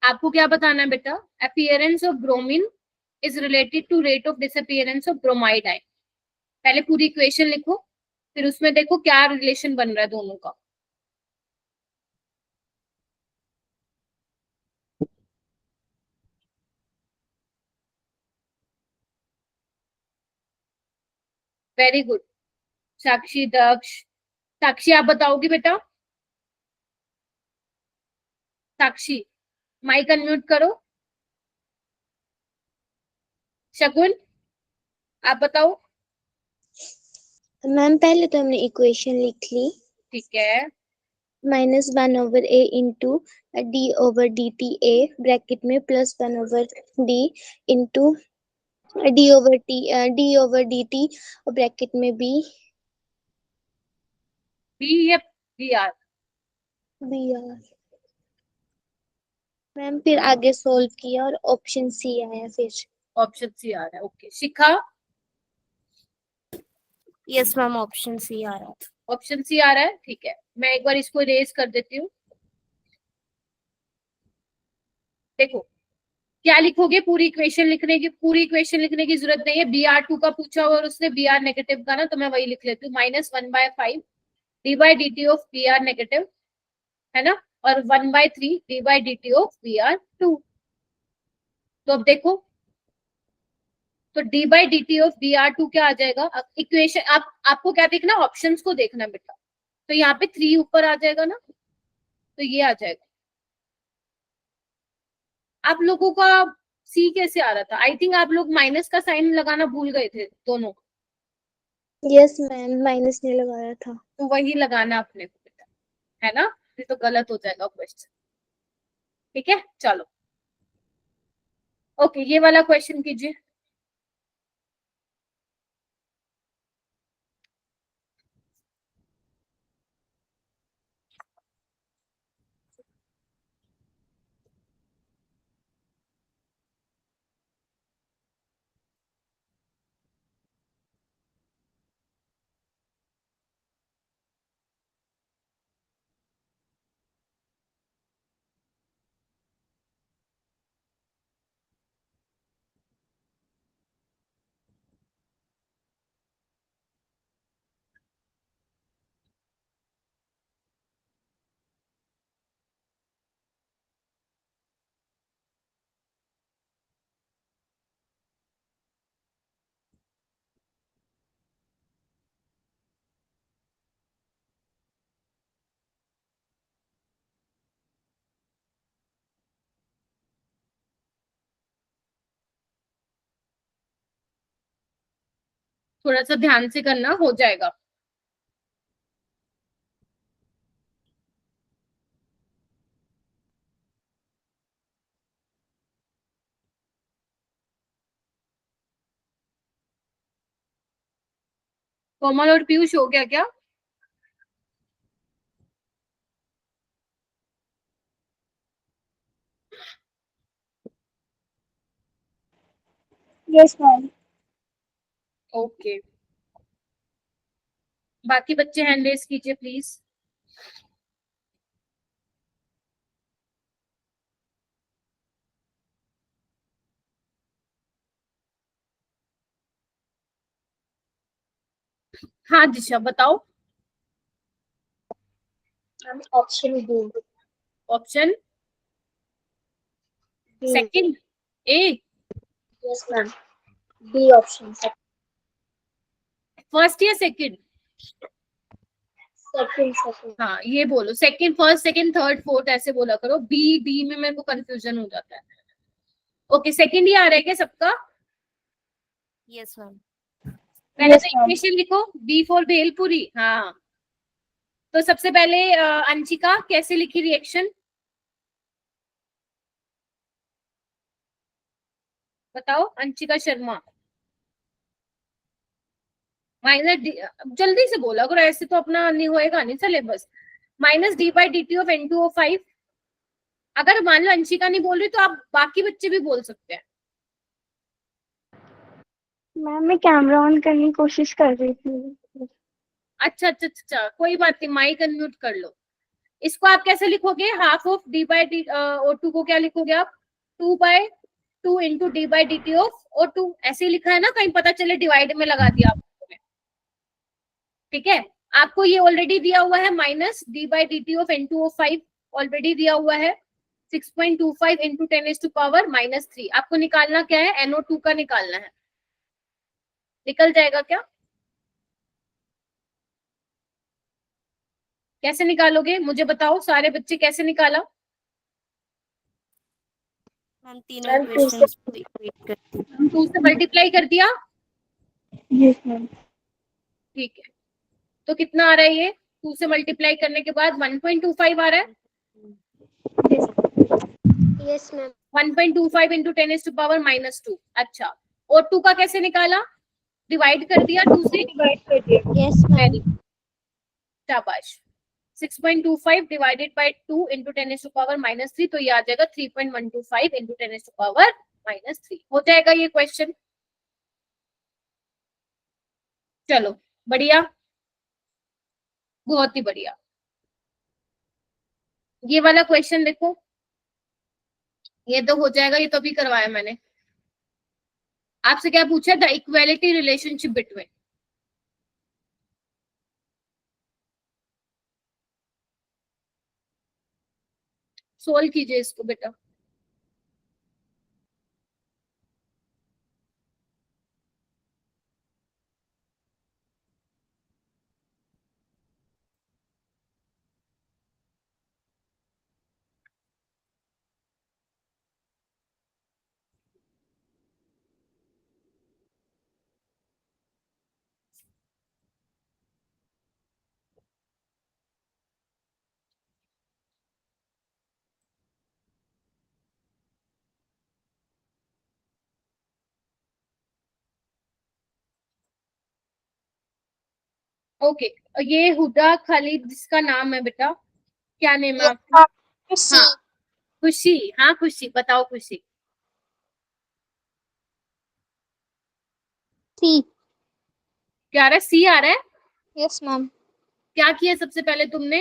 आपको क्या बताना है बेटा, appearance of bromine is related to rate of disappearance of bromide ion. पहले पूरी इक्वेशन लिखो, फिर उसमें देखो क्या रिलेशन बन रहा है दोनों का। वेरी गुड साक्षी, दक्ष, साक्षी आप बताओगी बेटा? साक्षी माइक अनम्यूट करो। शगुन आप बताओ। मैम पहले तो हमने इक्वेशन लिख ली। ठीक है, minus 1/a into d over d t a bracket में plus 1/d into d over d t और ब्रैकेट में बी या b r? B r. Ma'am फिर आगे सोल्व किया और ऑप्शन सी आया फिर। ऑप्शन सी आ रहा है। ओके शिखा, यस मैम, ऑप्शन सी आ रहा है। ऑप्शन सी आ रहा है, ठीक है। मैं एक बार इसको इरेज कर देती हूँ। देखो क्या लिखोगे, पूरी इक्वेशन लिखने की जरूरत नहीं है। बी आर टू का पूछा और उसने बी आर नेगेटिव का ना, तो मैं वही लिख लेती हूँ। -1/5 D by D T of B R negative, है ना, और 1/3 D by D T of B are two. तो अब देखो, तो D by D T of B are two क्या आ जाएगा? अब इक्वेशन आपको क्या देखना, ऑप्शंस को देखना बेटा। तो यहाँ पे 3 ऊपर आ जाएगा ना, तो ये आ जाएगा। आप लोगों का सी कैसे आ रहा था? आई थिंक आप लोग माइनस का साइन लगाना भूल गए थे दोनों। यस मैम, माइनस नहीं लगाया था। तो वही लगाना अपने को बेटा, है ना, ये तो गलत हो जाएगा क्वेश्चन। ठीक है चलो, ओके ये वाला क्वेश्चन कीजिए। थोड़ा सा ध्यान से करना, हो जाएगा। कोमल और पीयूष हो गया क्या? Yes ma'am. ओके बाकी बच्चे हैंड रेस कीजिए प्लीज। हाँ दिशा बताओ। Option B. Option second A, yes ma'am, B option. First या सेकंड? सेकंड। हाँ ये बोलो, second, first, second, third, fourth ऐसे बोला करो। बी बी में मेरे को कंफ्यूजन हो जाता है। ओके सेकंड ही आ रहा है क्या सबका? Yes ma'am. पहले Yes, तो ma'am. इक्वेशन लिखो, बी फॉर भेलपुरी। हाँ तो सबसे पहले अंशिका कैसे लिखी रिएक्शन बताओ, अंशिका शर्मा। माइनस डी, जल्दी से बोला करो, ऐसे तो अपना नहीं होएगा नहीं सिलेबस। -d/dt(n2O5)। अगर मान लो अंशिका नहीं बोल रही तो आप बाकी बच्चे भी बोल सकते हैं। मैम मैं कैमरा ऑन करने की कोशिश कर रही थी। अच्छा अच्छा अच्छा, कोई बात नहीं, माइक अनम्यूट कर लो। इसको आप कैसे लिखोगे? हाफ ऑफ d/O2 को क्या लिखोगे आप? 2/2 इंटू d/dt ऑफ O2, ऐसे ही लिखा है ना, कहीं पता चले डिवाइड में लगा दिया आपने। ठीक है, आपको ये ऑलरेडी दिया हुआ है, -d/dt(n2O5) ऑलरेडी दिया हुआ है। 6.25 इंटू 10⁻³ -3। आपको निकालना क्या है? NO2 का निकालना है। निकल जाएगा क्या? कैसे निकालोगे मुझे बताओ, सारे बच्चे कैसे निकाला? मैम तीनों इक्वेशंस को इक्वेट करती हूँ। 2 से मल्टीप्लाई कर दिया। Yes ma'am. ठीक है, तो कितना आ रहा है ये? 2 से मल्टीप्लाई करने के बाद 1.25 आ रहा है। Yes ma'am. 1.25 इंटू 10⁻⁻²। अच्छा, और 2 का कैसे निकाला? डिवाइड कर दिया 2 से। Yes ma'am. शाबाश। 6.25 डिवाइडेड बाय 2 इंटू 10⁻⁻3, तो ये आ जाएगा 3.125 इंटू 10⁻⁻3। हो जाएगा ये क्वेश्चन। चलो बढ़िया, बहुत ही बढ़िया। ये वाला क्वेश्चन देखो, ये तो हो जाएगा, ये तो अभी करवाया मैंने। आपसे क्या पूछा? The equality relationship between. Solve कीजिए इसको बेटा। ओके, ये हुदा खालिद जिसका नाम है बेटा, क्या नेम है आपका? हाँ खुशी। हाँ खुशी, बताओ खुशी। सी। क्या आ रहा है? सी आ रहा है। Yes ma'am. क्या किया सबसे पहले तुमने?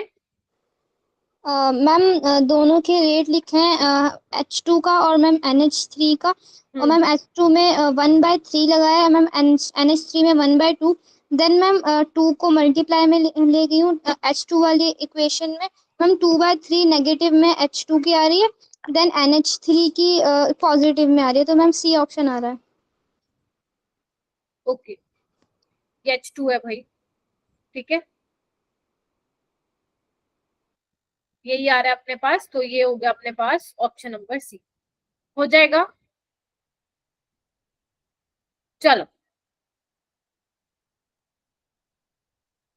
मैम दोनों के रेट लिखे हैं, H2 का और मैम NH3 का। और मैम H2 में 1/3 लगाया है मैम, NH3 में 1/2। देन मैम 2 को मल्टीप्लाई में ले गई हूँ H2 वाली इक्वेशन में। मैम 2/3 नेगेटिव में H2 की आ रही है, देन NH3 की पॉजिटिव में आ रही है, तो मैम सी ऑप्शन आ रहा है। ओके, ये H2 है भाई, ठीक है, यही आ रहा है अपने पास, तो ये हो गया अपने पास ऑप्शन नंबर सी। हो जाएगा। चलो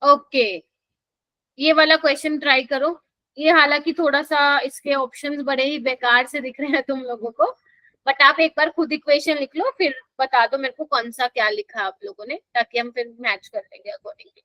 ओके, ये वाला क्वेश्चन ट्राई करो। ये हालांकि थोड़ा सा इसके ऑप्शंस बड़े ही बेकार से दिख रहे हैं तुम लोगों को, बट आप एक बार खुद इक्वेशन लिख लो, फिर बता दो मेरे को कौन सा क्या लिखा है आप लोगों ने, ताकि हम फिर मैच कर लेंगे अकॉर्डिंगली।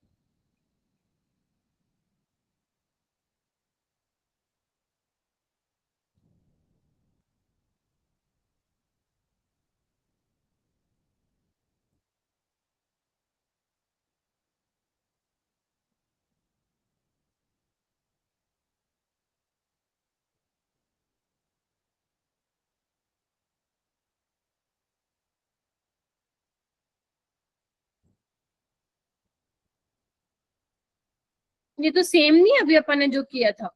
ये तो सेम नहीं अभी अपन ने जो किया था।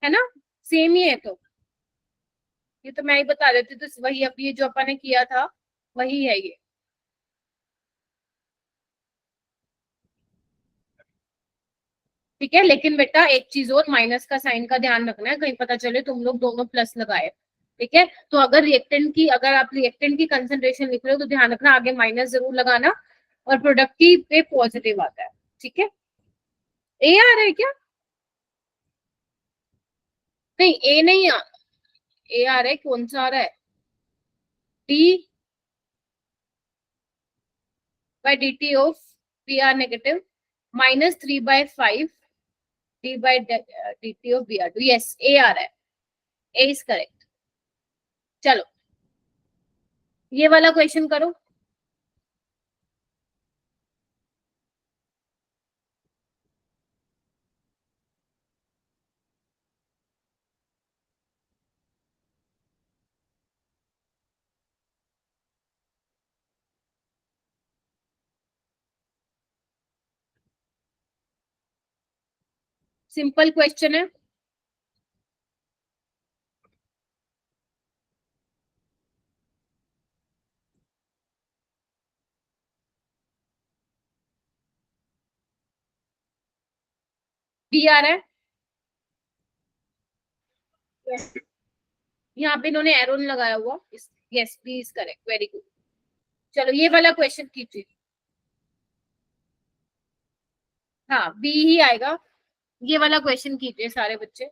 है ना, सेम ही है तो। ये तो मैं ही बता देती, तो वही अब ये जो अपन ने किया था वही है ये। ठीक है, लेकिन बेटा एक चीज और, माइनस का साइन का ध्यान रखना है, कहीं पता चले तुम लोग दोनों प्लस लगाए। ठीक है, तो अगर आप रिएक्टेंट की कंसेंट्रेशन लिख रहे हो तो ध्यान रखना आगे माइनस जरूर लगाना, और प्रोडक्ट की पे पॉजिटिव आता है। ठीक है, ए आ रहा है क्या? नहीं ए नहीं आ, ए आ रहा है, कौन सा आ रहा है? D by D T of p r negative -3/5 d by D T of B are two. Yes, a आ रहा है, ए इज करेक्ट। चलो ये वाला क्वेश्चन करो। सिंपल क्वेश्चन है। डी आ रहा है। यहाँ पे इन्होंने एरो लगाया हुआ। Yes, B is correct, very good. चलो ये वाला क्वेश्चन कीजिए। हाँ बी ही आएगा, ये वाला क्वेश्चन कीजिए सारे बच्चे।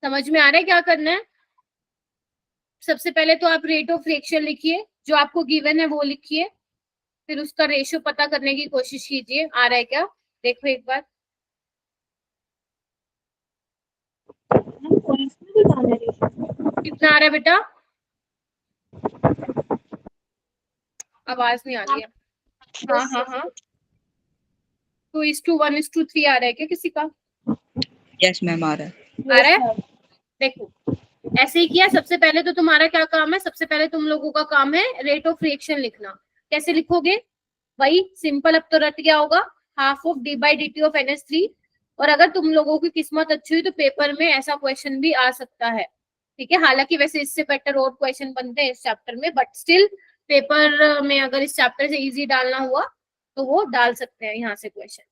समझ में आ रहा है क्या करना है? सबसे पहले तो आप रेट ऑफ रिएक्शन लिखिए, जो आपको गिवन है वो लिखिए, फिर उसका रेशियो पता करने की कोशिश कीजिए। आ रहा है क्या, देखो एक बार। कितना आ रहा है बेटा? आवाज नहीं आ रही है। हाँ हाँ हाँ, 2:1:3 आ रहा है क्या किसी का? यस मैम आ रहा है। आ रहा है? देखो ऐसे ही किया। सबसे पहले तो तुम्हारा क्या काम है, सबसे पहले तुम लोगों का काम है रेट ऑफ रिएक्शन लिखना। कैसे लिखोगे? वही सिंपल, अब तो रट गया होगा, half of D by D T of NH3। और अगर तुम लोगों की किस्मत अच्छी हुई तो पेपर में ऐसा क्वेश्चन भी आ सकता है, ठीक है। हालांकि वैसे इससे बेटर और क्वेश्चन बनते हैं इस चैप्टर में, बट स्टिल पेपर में अगर इस चैप्टर से इजी डालना हुआ तो वो डाल सकते हैं यहाँ से क्वेश्चन।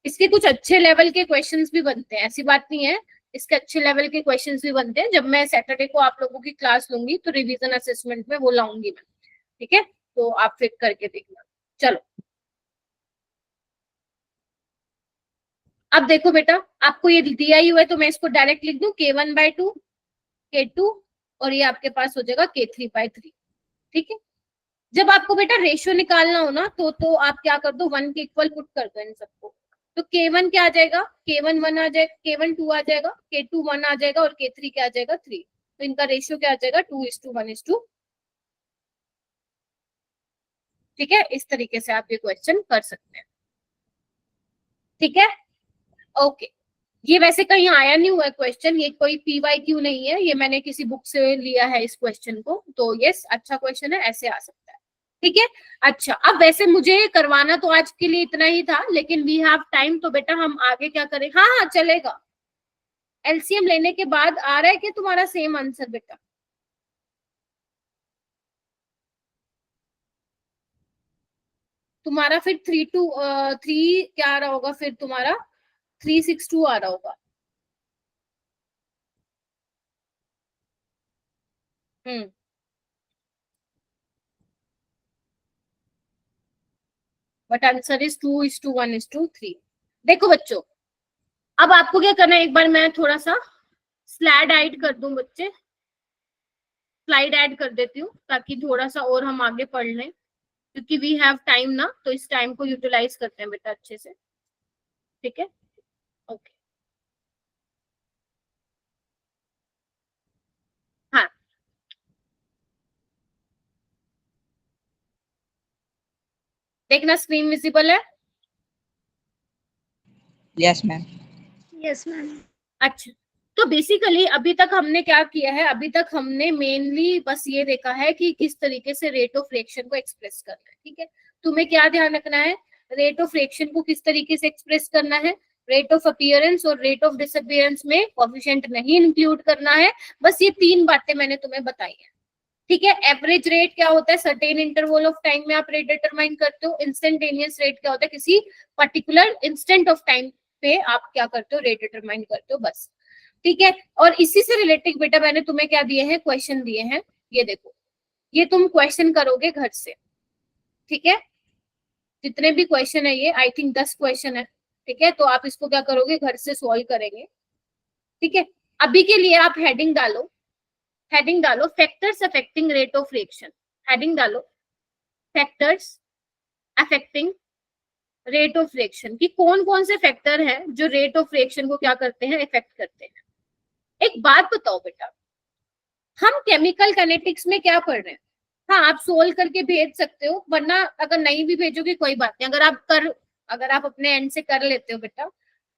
इसके कुछ अच्छे लेवल के क्वेश्चंस भी बनते हैं, ऐसी बात नहीं है, इसके अच्छे लेवल के क्वेश्चंस भी बनते हैं। जब मैं सैटरडे को आप लोगों की क्लास लूंगी तो रिवीजन असेसमेंट में वो लाऊंगी मैं, ठीक है। तो आप फिर करके देखना। चलो अब देखो बेटा, आपको ये दिया ही हुआ है तो मैं इसको डायरेक्ट लिख दूं, K1/2 K2 और ये आपके पास हो जाएगा K3/3, ठीक है। जब आपको बेटा रेशियो निकालना हो ना तो आप क्या कर दो, 1 के इक्वल पुट कर दो इन सबको। तो K1 क्या आ जाएगा, K1 1 आ जाएगा, K1 2 आ जाएगा, K2 1 आ जाएगा और K3 क्या आ जाएगा 3। तो इनका रेशियो क्या आ जाएगा 2:1:2, ठीक है। इस तरीके से आप ये क्वेश्चन कर सकते हैं, ठीक है। ओके, ये वैसे कहीं आया नहीं हुआ है क्वेश्चन, ये कोई PYQ नहीं है, ये मैंने किसी बुक से लिया है इस क्वेश्चन को। तो यस, अच्छा क्वेश्चन है, ऐसे आ सकता है, ठीक है। अच्छा, अब वैसे मुझे करवाना तो आज के लिए इतना ही था, लेकिन वी हैव टाइम, तो बेटा हम आगे क्या करें? हाँ हाँ चलेगा। LCM लेने के बाद आ रहा है कि तुम्हारा सेम आंसर बेटा? तुम्हारा फिर 3 क्या आ रहा होगा फिर तुम्हारा? 362 आ रहा होगा। हम्म, बट आंसर इज 2:1:3। देखो बच्चों, अब आपको क्या करना है, एक बार मैं थोड़ा सा स्लाइड ऐड कर दूं बच्चे, स्लाइड ऐड कर देती हूँ ताकि थोड़ा सा और हम आगे पढ़ लें, क्योंकि वी हैव टाइम ना, तो इस टाइम को यूटिलाइज करते हैं बेटा अच्छे से, ठीक है। ओके, हाँ देखना स्क्रीन विजिबल है? Yes ma'am. Yes ma'am. अच्छा, तो बेसिकली अभी तक हमने क्या किया है, अभी तक हमने मेनली बस ये देखा है कि किस तरीके से रेट ऑफ रिएक्शन को एक्सप्रेस करना है, ठीक है। तुम्हें क्या ध्यान रखना है, रेट ऑफ रिएक्शन को किस तरीके से एक्सप्रेस करना है, रेट ऑफ अपीयरेंस और रेट ऑफ डिसअपीयरेंस में कोएफिशिएंट नहीं इंक्लूड करना है। बस ये 3 बातें मैंने तुम्हें बताई है, ठीक है। एवरेज रेट क्या होता है, सर्टेन इंटरवल ऑफ टाइम में आप रेट डिटरमाइन करते हो। इंस्टेंटेनियस रेट क्या होता है, किसी पर्टिकुलर इंस्टेंट ऑफ टाइम पे आप क्या करते हो, रेट डिटरमाइन करते हो, बस, ठीक है। और इसी से रिलेटेड बेटा मैंने तुम्हें क्या दिए हैं, क्वेश्चन दिए हैं, ये देखो, ये तुम क्वेश्चन करोगे घर से, ठीक है। जितने भी क्वेश्चन है ये आई थिंक 10 क्वेश्चन है, ठीक है। तो आप इसको क्या करोगे, घर से सॉल्व करेंगे, ठीक है। अभी के लिए आप हेडिंग डालो factors affecting rate of reaction, heading डालो factors affecting rate of reaction, कि कौन कौन से फैक्टर हैं जो रेट ऑफ रिएक्शन को क्या करते हैं, इफेक्ट करते हैं। एक बात बताओ बेटा, हम केमिकल काइनेटिक्स में क्या पढ़ रहे हैं? हाँ, आप सोल्व करके भेज सकते हो, वरना अगर नहीं भी भेजोगे कोई बात नहीं, अगर आप अपने एंड से कर लेते हो बेटा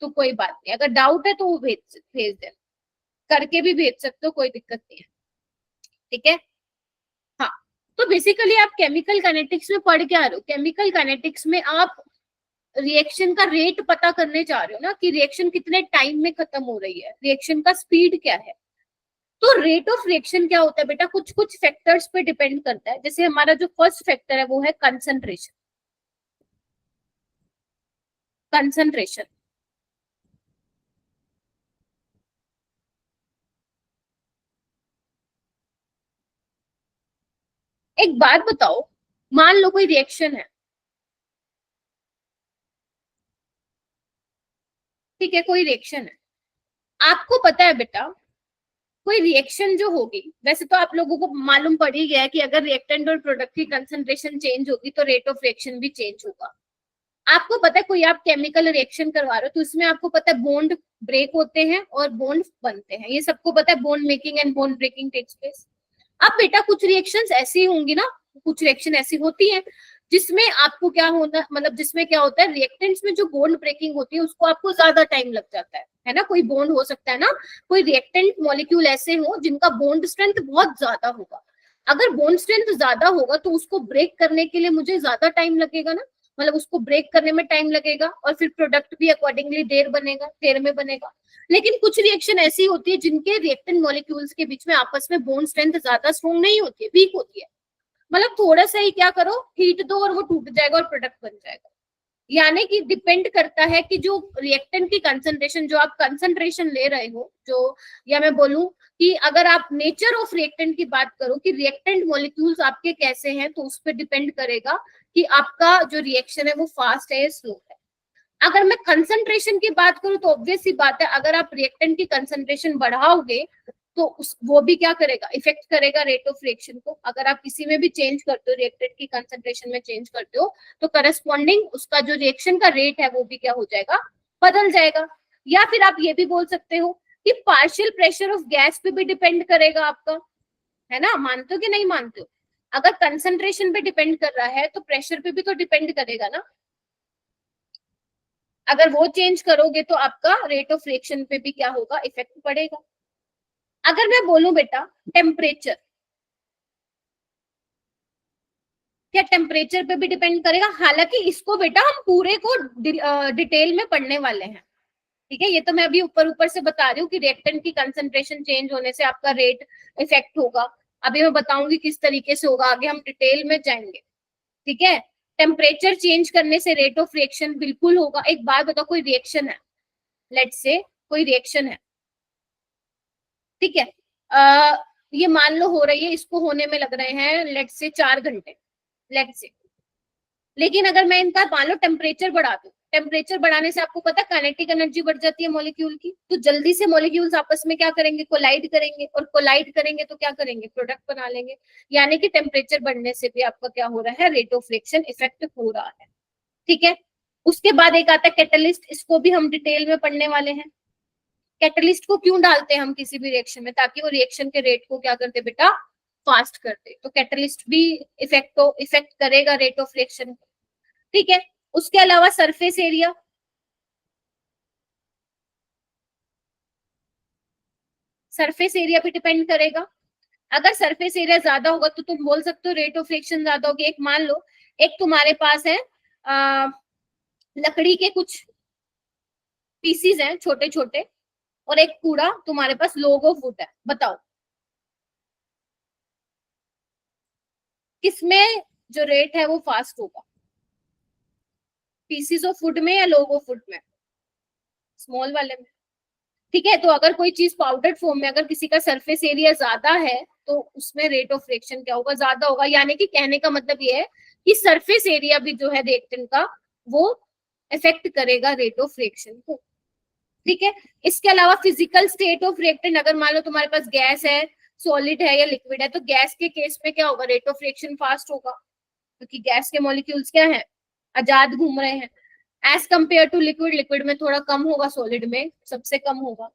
तो कोई बात नहीं, अगर डाउट है तो वो भेज देना, करके भी भेज सकते हो, कोई दिक्कत नहीं है, ठीक है। हाँ, तो बेसिकली आप केमिकल काइनेटिक्स में पढ़ क्या रहे हो? केमिकल काइनेटिक्स में आप रिएक्शन का रेट पता करने जा रहे हो ना, कि रिएक्शन कितने टाइम में खत्म हो रही है, रिएक्शन का स्पीड क्या है। तो रेट ऑफ रिएक्शन क्या होता है बेटा, कुछ कुछ फैक्टर्स पे डिपेंड करता है। जैसे हमारा जो फर्स्ट फैक्टर है वो है कंसंट्रेशन। कंसंट्रेशन एक बात बताओ, मान लो कोई रिएक्शन है, ठीक है, कोई रिएक्शन है, आपको पता है बेटा कोई रिएक्शन जो होगी, वैसे तो आप लोगों को मालूम पड़ ही गया है कि अगर रिएक्टेंट और प्रोडक्ट की कंसंट्रेशन चेंज होगी तो रेट ऑफ रिएक्शन भी चेंज होगा। आपको पता है कोई आप केमिकल रिएक्शन करवा रहे हो तो इसमें आपको पता है बॉन्ड ब्रेक होते हैं और बॉन्ड बनते हैं, ये सबको पता है, bond making and bond breaking takes place. अब बेटा कुछ रिएक्शंस ऐसी होंगी ना, कुछ रिएक्शन ऐसी होती है जिसमें आपको क्या होना, मतलब जिसमें क्या होता है, रिएक्टेंट्स में जो बॉन्ड ब्रेकिंग होती है उसको आपको ज्यादा टाइम लग जाता है ना। कोई बॉन्ड हो सकता है ना, कोई रिएक्टेंट मॉलिक्यूल ऐसे हो जिनका बॉन्ड स्ट्रेंथ बहुत ज्यादा होगा, अगर बॉन्ड स्ट्रेंथ ज्यादा होगा तो उसको ब्रेक करने के लिए मुझे ज्यादा टाइम लगेगा ना, मतलब उसको ब्रेक करने में टाइम लगेगा और फिर प्रोडक्ट भी अकॉर्डिंगली देर में बनेगा। लेकिन कुछ रिएक्शन ऐसी होती है जिनके रिएक्टेंट मॉलिक्यूल्स के बीच में आपस में बॉन्ड स्ट्रेंथ ज्यादा स्ट्रॉन्ग नहीं होती है, वीक होती है, मतलब थोड़ा सा ही क्या करो, हीट दो और वो टूट जाएगा और प्रोडक्ट बन जाएगा। यानी कि डिपेंड करता है कि जो रिएक्टेंट की कंसंट्रेशन, जो आप कंसंट्रेशन ले रहे हो, जो, या मैं बोलूं कि अगर आप नेचर ऑफ रिएक्टेंट की बात करो कि रिएक्टेंट मॉलिक्यूल्स आपके कैसे हैं, तो उस पर डिपेंड करेगा कि आपका जो रिएक्शन है वो फास्ट है या स्लो है। अगर मैं कंसंट्रेशन की बात करूं तो ऑब्वियस सी बात है, अगर आप रिएक्टेंट की कंसंट्रेशन बढ़ाओगे तो वो भी क्या करेगा, इफेक्ट करेगा रेट ऑफ रिएक्शन को। अगर आप किसी में भी चेंज करते हो, रिएक्टेंट की कंसंट्रेशन में चेंज करते हो, तो करस्पॉन्डिंग उसका जो रिएक्शन का रेट है वो भी क्या हो जाएगा, बदल जाएगा। या फिर आप ये भी बोल सकते हो कि पार्शियल प्रेशर ऑफ गैस पे भी डिपेंड करेगा आपका, है ना। मानते हो कि नहीं मानते हो? अगर कंसंट्रेशन पे डिपेंड कर रहा है तो प्रेशर पे भी तो डिपेंड करेगा ना, अगर वो चेंज करोगे तो आपका रेट ऑफ रिएक्शन पे भी क्या होगा, इफेक्ट पड़ेगा। अगर मैं बोलूं बेटा टेम्परेचर, क्या टेम्परेचर पे भी डिपेंड करेगा? हालांकि इसको बेटा हम पूरे को डिटेल में पढ़ने वाले हैं, ठीक है। ये तो मैं अभी ऊपर ऊपर से बता रही हूँ कि रिएक्टेंट की कंसंट्रेशन चेंज होने से आपका रेट इफेक्ट होगा, अभी मैं बताऊंगी किस तरीके से होगा, आगे हम डिटेल में जाएंगे, ठीक है। टेम्परेचर चेंज करने से रेट ऑफ रिएक्शन बिल्कुल होगा। एक बात बताओ, कोई रिएक्शन है, लेट्स से कोई रिएक्शन है, ठीक है, ये मान लो हो रही है, इसको होने में लग रहे हैं लेट्स से 4 घंटे, लेट्स से। लेकिन अगर मैं इनका मान लो टेम्परेचर बढ़ा दूं, टेम्परेचर बढ़ाने से आपको पता है काइनेटिक एनर्जी बढ़ जाती है मॉलिक्यूल की, तो जल्दी से मॉलिक्यूल्स आपस में क्या करेंगे, कोलाइड करेंगे, और कोलाइड करेंगे तो क्या करेंगे, प्रोडक्ट बना लेंगे। यानी कि टेम्परेचर बढ़ने से भी आपका क्या हो रहा है, रेट ऑफ रिएक्शन इफेक्ट हो रहा है, ठीक है। उसके बाद एक आता है कैटलिस्ट, इसको भी हम डिटेल में पढ़ने वाले हैं। कैटलिस्ट को क्यों डालते हैं हम किसी भी रिएक्शन में, ताकि वो रिएक्शन के रेट को क्या करते बेटा, फास्ट करते, तो कैटलिस्ट भी इफेक्ट करेगा रेट ऑफ रिएक्शन, ठीक है। उसके अलावा सरफेस एरिया, सरफेस एरिया भी डिपेंड करेगा। अगर सरफेस एरिया ज्यादा होगा तो तुम बोल सकते हो रेट ऑफ रिएक्शन ज्यादा होगी। एक मान लो एक तुम्हारे पास है लकड़ी के कुछ पीसीज हैं छोटे छोटे, और एक कूड़ा तुम्हारे पास लोग ऑफ वुड है, बताओ किसमें जो रेट है वो फास्ट होगा, पीसीज ऑफ वुड में या लोग ऑफ वुड में, स्मॉल वाले में, ठीक है। तो अगर कोई चीज पाउडर्ड फॉर्म में, अगर किसी का सरफेस एरिया ज्यादा है तो उसमें रेट ऑफ रिएक्शन क्या होगा, ज्यादा होगा। यानी कि कहने का मतलब ये है कि सरफेस एरिया भी जो है रिएक्टेंट का वो इफेक्ट करेगा रेट ऑफ रिएक्शन को, ठीक है। इसके अलावा फिजिकल स्टेट ऑफ रिएक्टेंट, अगर मान लो तुम्हारे पास गैस है, सॉलिड है या लिक्विड है, तो गैस के केस में क्या होगा, रेट ऑफ रिएक्शन फास्ट होगा क्योंकि गैस के मॉलिक्यूल्स क्या है, आजाद घूम रहे हैं। As compared to liquid, liquid में थोड़ा कम होगा, सॉलिड में सबसे कम होगा।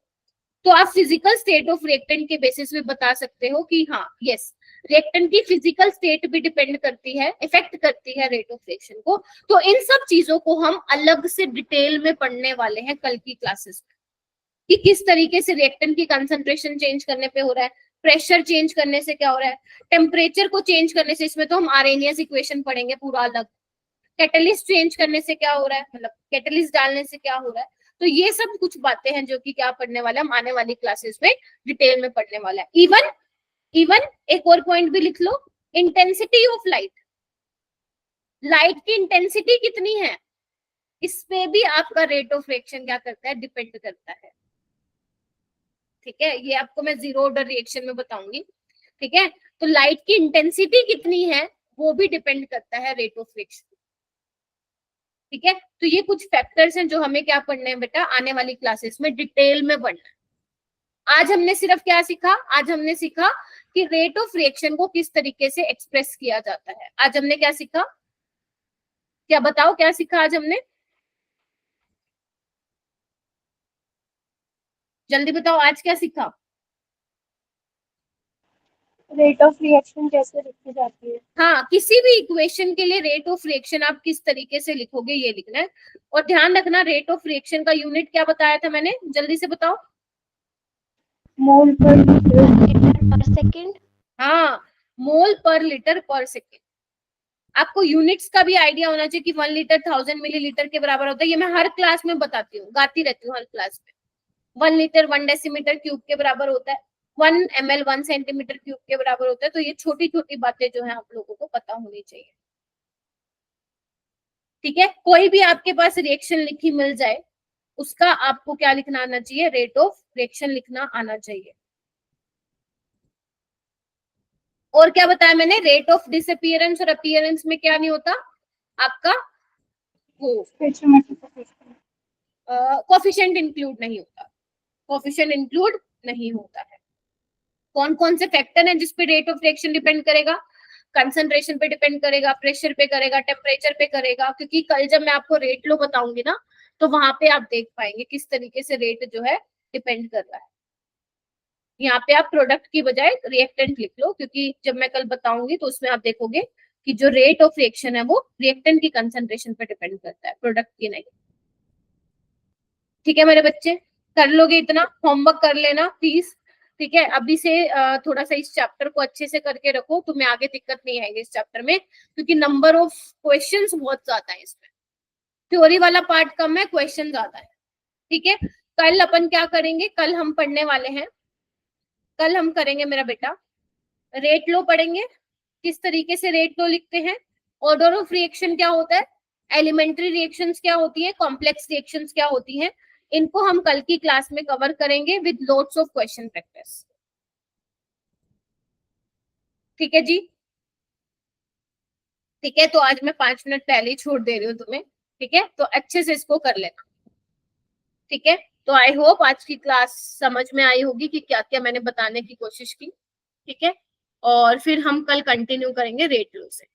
तो आप फिजिकल स्टेट ऑफ रिएक्टेंट के बेसिस पे बता सकते हो कि हाँ यस, रिएक्टेंट की फिजिकल स्टेट भी डिपेंड करती है, इफेक्ट करती है रेट ऑफ रिएक्शन को। तो इन सब चीजों को हम अलग से डिटेल में पढ़ने वाले हैं कल की क्लासेस में, कि किस तरीके से रिएक्टेंट की कंसंट्रेशन चेंज करने पे हो रहा है, प्रेशर चेंज करने से क्या हो रहा है, टेम्परेचर को चेंज करने से, इसमें तो हम आर्हेनियस इक्वेशन पढ़ेंगे पूरा अलग, कैटलिस्ट चेंज करने से क्या हो रहा है, मतलब कैटलिस्ट डालने से क्या हो रहा है। तो ये सब कुछ बातें हैं जो कि क्या पढ़ने वाले हम आने वाली क्लासेस में डिटेल में पढ़ने वाला है। इवन एक और पॉइंट भी लिख लो, इंटेंसिटी ऑफ लाइट, लाइट की इंटेंसिटी कितनी है, इस पे भी आपका रेट ऑफ रिएक्शन क्या करता है, डिपेंड करता है। ठीक है, ये आपको मैं जीरो ऑर्डर रिएक्शन में बताऊंगी। ठीक है, तो लाइट की इंटेंसिटी कितनी है वो भी डिपेंड करता है रेट ऑफ रिएक्शन। ठीक है, तो ये कुछ फैक्टर्स हैं जो हमें क्या पढ़ने हैं बेटा, आने वाली क्लासेस में डिटेल में पढ़ना है। आज हमने सिर्फ क्या सीखा, आज हमने सीखा कि रेट ऑफ रिएक्शन को किस तरीके से एक्सप्रेस किया जाता है। आज हमने क्या सीखा, क्या बताओ क्या सीखा आज हमने, जल्दी बताओ आज क्या सीखा। रेट ऑफ रिएक्शन कैसे लिखी जाती है। हाँ, किसी भी इक्वेशन के लिए रेट ऑफ रिएक्शन आप किस तरीके से लिखोगे ये लिखना है। और ध्यान रखना, रेट ऑफ रिएक्शन का यूनिट क्या बताया था मैंने, जल्दी से बताओ। मोल पर पर सेकेंड। हाँ, मोल पर लीटर पर सेकेंड। आपको यूनिट्स का भी आइडिया होना चाहिए कि 1 लीटर 1000 मिलीलीटर के बराबर होता है। ये मैं हर क्लास में बताती हूँ, गाती रहती हूँ हर क्लास में। 1 लीटर 1 डेसीमीटर क्यूब के बराबर होता है, 1 ml 1 सेंटीमीटर क्यूब के बराबर होता है। तो ये छोटी छोटी बातें जो है आप लोगों को पता होनी चाहिए। ठीक है, कोई भी आपके पास रिएक्शन लिखी मिल जाए, उसका आपको क्या लिखना आना चाहिए, रेट ऑफ रिएक्शन लिखना आना चाहिए। और क्या बताया मैंने, रेट ऑफ डिसअपीयरेंस और अपीयरेंस में क्या नहीं होता आपका, वो कोफिशिएंट इंक्लूड नहीं होता, कोफिशिएंट इंक्लूड नहीं होता है। कौन कौन से फैक्टर हैं जिसपे रेट ऑफ रिएक्शन डिपेंड करेगा, कंसंट्रेशन पे डिपेंड करेगा, प्रेशर पे करेगा, टेम्परेचर पे करेगा। क्योंकि कल जब मैं आपको रेट लो बताऊंगी ना, तो वहां पे आप देख पाएंगे किस तरीके से रेट जो है डिपेंड कर रहा है। यहाँ पे आप प्रोडक्ट की बजाय रिएक्टेंट लिख लो, क्योंकि जब मैं कल बताऊंगी तो उसमें आप देखोगे कि जो रेट ऑफ रिएक्शन है वो रिएक्टेंट की कंसंट्रेशन पे डिपेंड करता है, प्रोडक्ट की नहीं। ठीक है मेरे बच्चे, कर लोगे इतना, होमवर्क कर लेना प्लीज। ठीक है, अभी से थोड़ा सा इस चैप्टर को अच्छे से करके रखो, तुम्हें आगे दिक्कत नहीं आएगी इस चैप्टर में, क्योंकि नंबर ऑफ क्वेश्चंस बहुत ज्यादा है इसमें। थ्योरी वाला पार्ट कम है, क्वेश्चन ज्यादा है। ठीक है, कल अपन क्या करेंगे, कल हम पढ़ने वाले हैं, कल हम करेंगे मेरा बेटा रेट लो पढ़ेंगे, किस तरीके से रेट लो लिखते हैं, ऑर्डर ऑफ रिएक्शन क्या होता है, एलिमेंट्री रिएक्शंस क्या होती है, कॉम्प्लेक्स रिएक्शंस क्या होती हैं, इनको हम कल की क्लास में कवर करेंगे with lots of question practice. ठीक है जी, ठीक है, तो आज मैं 5 मिनट पहले ही छोड़ दे रही हूँ तुम्हें। ठीक है, तो अच्छे से इसको कर लेना। ठीक है, तो आई होप आज की क्लास समझ में आई होगी कि क्या क्या मैंने बताने की कोशिश की। ठीक है, और फिर हम कल कंटिन्यू करेंगे रेट लो से।